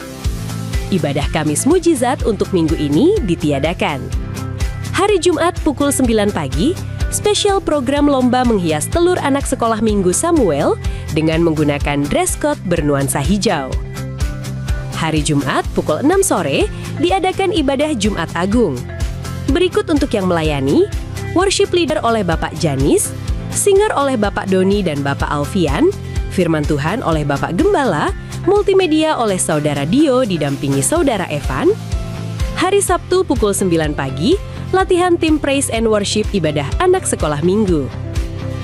Ibadah Kamis Mujizat untuk minggu ini ditiadakan. Hari Jumat pukul 9 pagi, spesial program lomba menghias telur anak sekolah minggu Samuel dengan menggunakan dress code bernuansa hijau. Hari Jumat pukul 6 sore, diadakan ibadah Jumat Agung. Berikut untuk yang melayani, worship leader oleh Bapak Janis, singer oleh Bapak Doni dan Bapak Alfian, firman Tuhan oleh Bapak Gembala, multimedia oleh Saudara Dio didampingi Saudara Evan. Hari Sabtu pukul 9 pagi, latihan tim Praise and Worship ibadah anak sekolah minggu.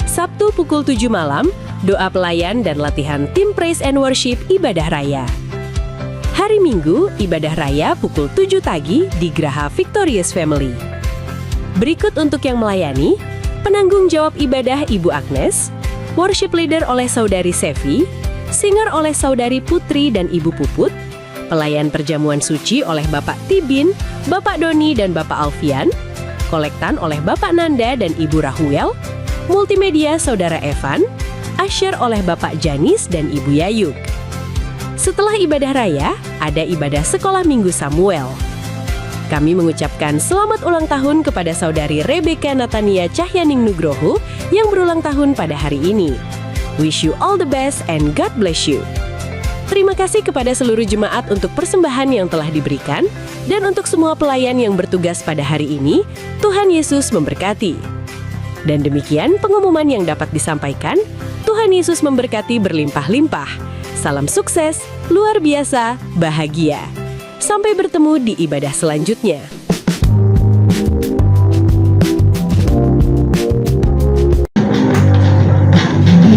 Sabtu pukul 7 malam, doa pelayan dan latihan tim Praise and Worship ibadah raya. Hari Minggu, ibadah raya pukul 7 pagi di Graha Victorious Family. Berikut untuk yang melayani, penanggung jawab ibadah Ibu Agnes, worship leader oleh Saudari Sevi, singer oleh Saudari Putri dan Ibu Puput, pelayan perjamuan suci oleh Bapak Tibin, Bapak Doni dan Bapak Alfian, kolektan oleh Bapak Nanda dan Ibu Rahuel, multimedia Saudara Evan, asyir oleh Bapak Janis dan Ibu Yayuk. Setelah ibadah raya, ada ibadah sekolah minggu Samuel. Kami mengucapkan selamat ulang tahun kepada Saudari Rebecca Natania Cahyaning Nugroho yang berulang tahun pada hari ini. Wish you all the best and God bless you. Terima kasih kepada seluruh jemaat untuk persembahan yang telah diberikan, dan untuk semua pelayan yang bertugas pada hari ini, Tuhan Yesus memberkati. Dan demikian pengumuman yang dapat disampaikan, Tuhan Yesus memberkati berlimpah-limpah. Salam sukses, luar biasa, bahagia. Sampai bertemu di ibadah selanjutnya.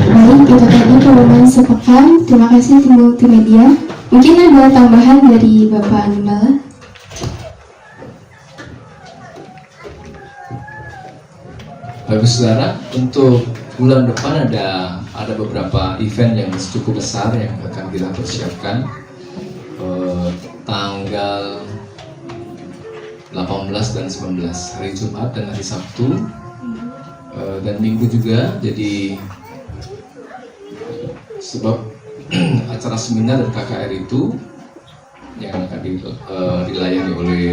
Baik, itu tadi pengumuman sepekan. Terima kasih tim multimedia. Mungkin ada tambahan dari Bapak Gembala. Bapak Saudara, untuk bulan depan ada beberapa event yang cukup besar yang akan kita persiapkan. Tanggal 18 dan 19, hari Jumat dan hari Sabtu, dan Minggu juga. Jadi sebab acara seminar dan KKR itu yang akan dilayani oleh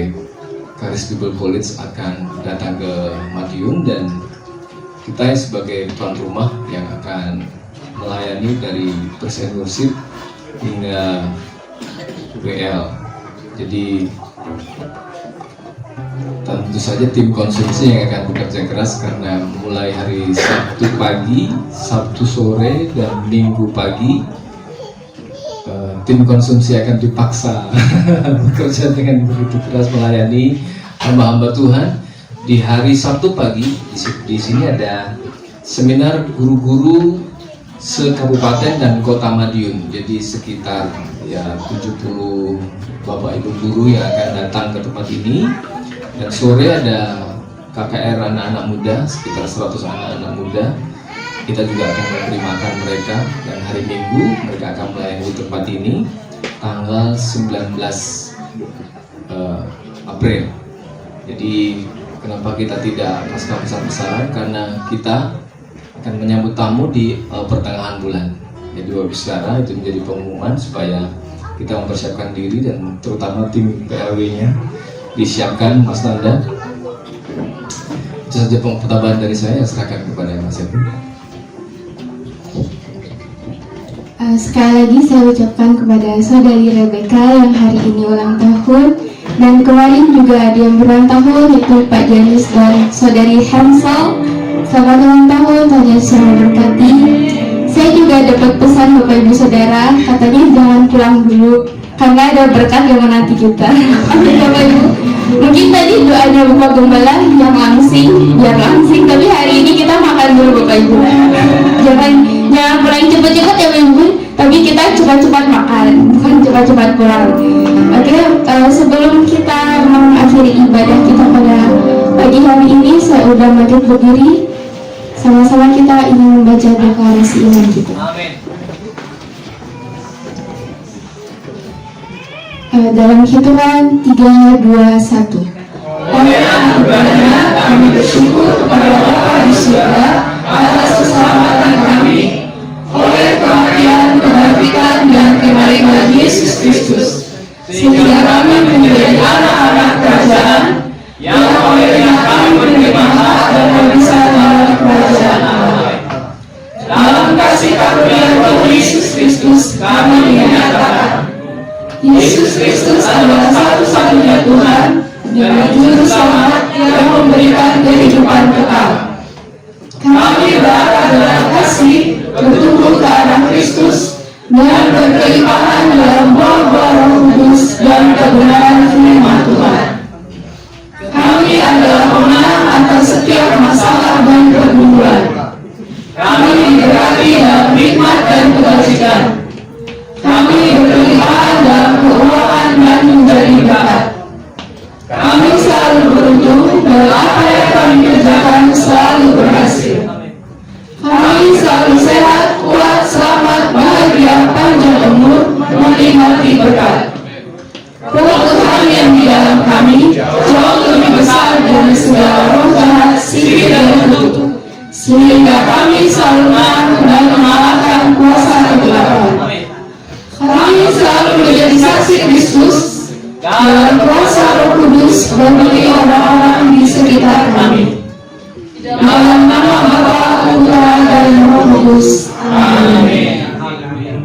Charis Bible College akan datang ke Madiun, dan kita sebagai tuan rumah yang akan melayani dari Praise and Worship hingga WL. Jadi tentu saja tim konsumsi yang akan bekerja keras, karena mulai hari Sabtu pagi, Sabtu sore, dan Minggu pagi tim konsumsi akan dipaksa bekerja dengan begitu keras melayani hamba-hamba Tuhan. Di hari Sabtu pagi di sini ada seminar guru-guru se-kabupaten dan kota Madiun. Jadi sekitar 70 Bapak Ibu guru yang akan datang ke tempat ini, Dan sore ada KKR anak-anak muda, sekitar 100 anak-anak muda. Kita juga akan memberi makan mereka, dan hari Minggu mereka akan melayani di tempat ini tanggal 19 April. Jadi kenapa kita tidak pasca besar-besaran? Karena kita akan menyambut tamu di pertengahan bulan. Jadi Bapak Saudara, itu menjadi pengumuman supaya kita mempersiapkan diri, dan terutama tim PLW-nya disiapkan. Mas Nanda, itu saja pertambahan dari saya, serahkan kepada Mas Ebu. Sekali lagi saya ucapkan kepada saudari Rebecca yang hari ini ulang tahun, dan kemarin juga ada yang berulang tahun, yaitu Pak Janis dan saudari Hansel. Selamat ulang tahun, Tuhan Yesus yang memberkati. Saya juga dapat pesan Bapak Ibu Saudara, katanya jangan pulang dulu karena ada berkat yang menanti kita. Amin Bapak Ibu. Mungkin tadi doanya Bapak Gembala yang langsing, tapi hari ini kita makan dulu Bapak Ibu. Jangan pulang cepat-cepat ya Bapak Ibu, tapi kita cepat-cepat makan, bukan cepat-cepat pulang. Oke, sebelum kita mengakhiri ibadah kita pada pagi hari ini, saya udah bangkit berdiri. Sama-sama kita ingin membaca deklarasi iman kita. Dalam hitungan 3, 2, 1. Oleh anugerahnya kami bersyukur kepada Bapa di surga atas keselamatan kami, oleh kematian, kebangkitan, dan kebaikan Yesus Kristus, sehingga kami menjadi anak-anak kerajaan yang olehnya kami menerima hak dan bisa dalam kerajaan Allah. Dalam kasih karunia Tuhan Yesus Kristus kami menyatakan, Yesus Kristus adalah satu-satunya Tuhan dan Juru Selamat yang memberikan kehidupan kekal. Kami berada dalam kasih, bertumbuh ke arah Kristus, dan berkelimpahan dalam buah-buah Roh Kudus dan kebenaran firman Tuhan. Kami adalah pemenang atas setiap masalah dan pergumulan. Kami diberkati dalam nikmat dan kebajikan. Kami berkelimpahan dalam keuangan dan menjadi berkat. Kami selalu beruntung dan apa yang kami kerjakan selalu berhasil. Kami selalu sehat, kuat, selamat, bahagia, panjang umur, menikmati berkat. Roh Tuhan yang di dalam kami jauh lebih besar dari segala roh jahat, sihir dan kutuk, sehingga kami selalu menang dan mengalahkan kuasa kegelapan. Kami selalu menjadi saksi Kristus dalam kuasa Roh Kudus bagi orang-orang di sekitar kami. Dalam nama Bapa, Putra, dan Roh Kudus. Amin. Seperti yang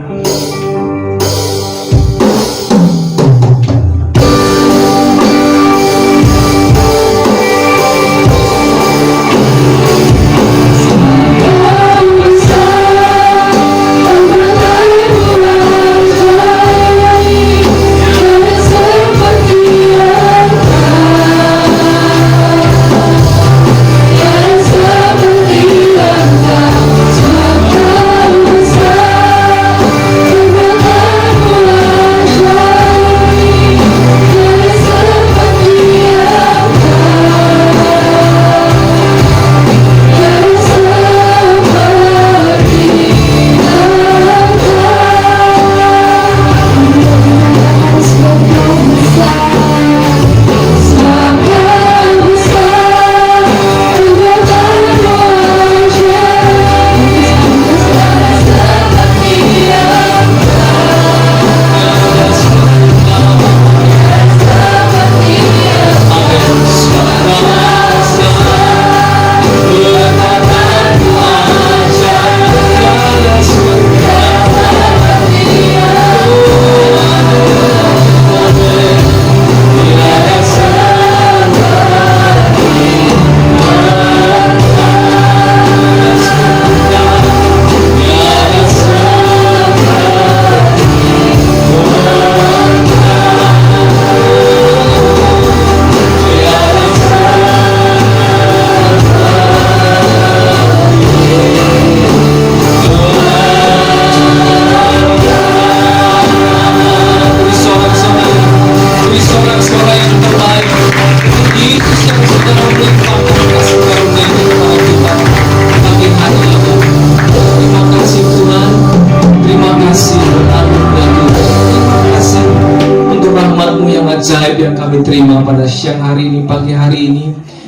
terima pada siang hari ini, pagi hari ini.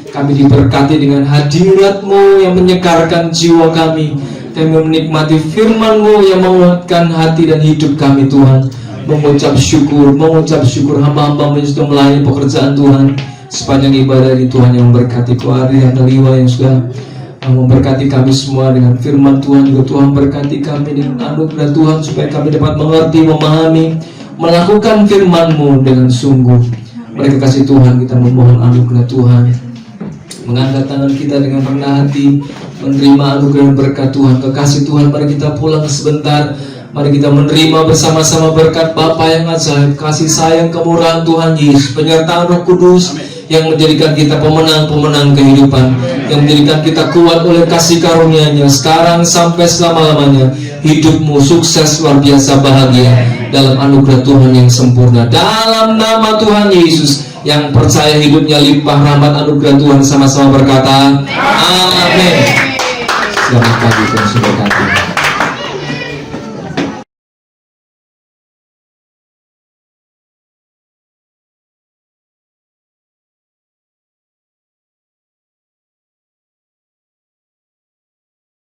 Kami diberkati dengan hadirat-Mu yang menyegarkan jiwa kami. Kami menikmati firman-Mu yang menguatkan hati dan hidup kami Tuhan. Mengucap syukur hamba-hamba-Mu yang sudah melayani pekerjaan Tuhan. Sepanjang ibadah ini Tuhan yang memberkati Kuari dan Liwa yang sudah memberkati kami semua dengan firman Tuhan. Juga Tuhan berkati kami dengan anugerah Tuhan supaya kami dapat mengerti, memahami, melakukan firman-Mu dengan sungguh. Mereka kasih Tuhan, kita memohon anugerah Tuhan. Mengangkat tangan kita dengan rendah hati, menerima anugerah berkat Tuhan. Kekasih Tuhan, mari kita pulang sebentar. Mari kita menerima bersama-sama berkat Bapa yang ajaib, kasih sayang kemurahan Tuhan Yesus, penyertaan Roh Kudus yang menjadikan kita pemenang-pemenang kehidupan, yang menjadikan kita kuat oleh kasih karunia-Nya sekarang sampai selama-lamanya. Hidupmu sukses, luar biasa, bahagia dalam anugerah Tuhan yang sempurna. Dalam nama Tuhan Yesus, yang percaya hidupnya limpah rahmat anugerah Tuhan, sama-sama berkata amin. Selamat pagi dan selamat pagi.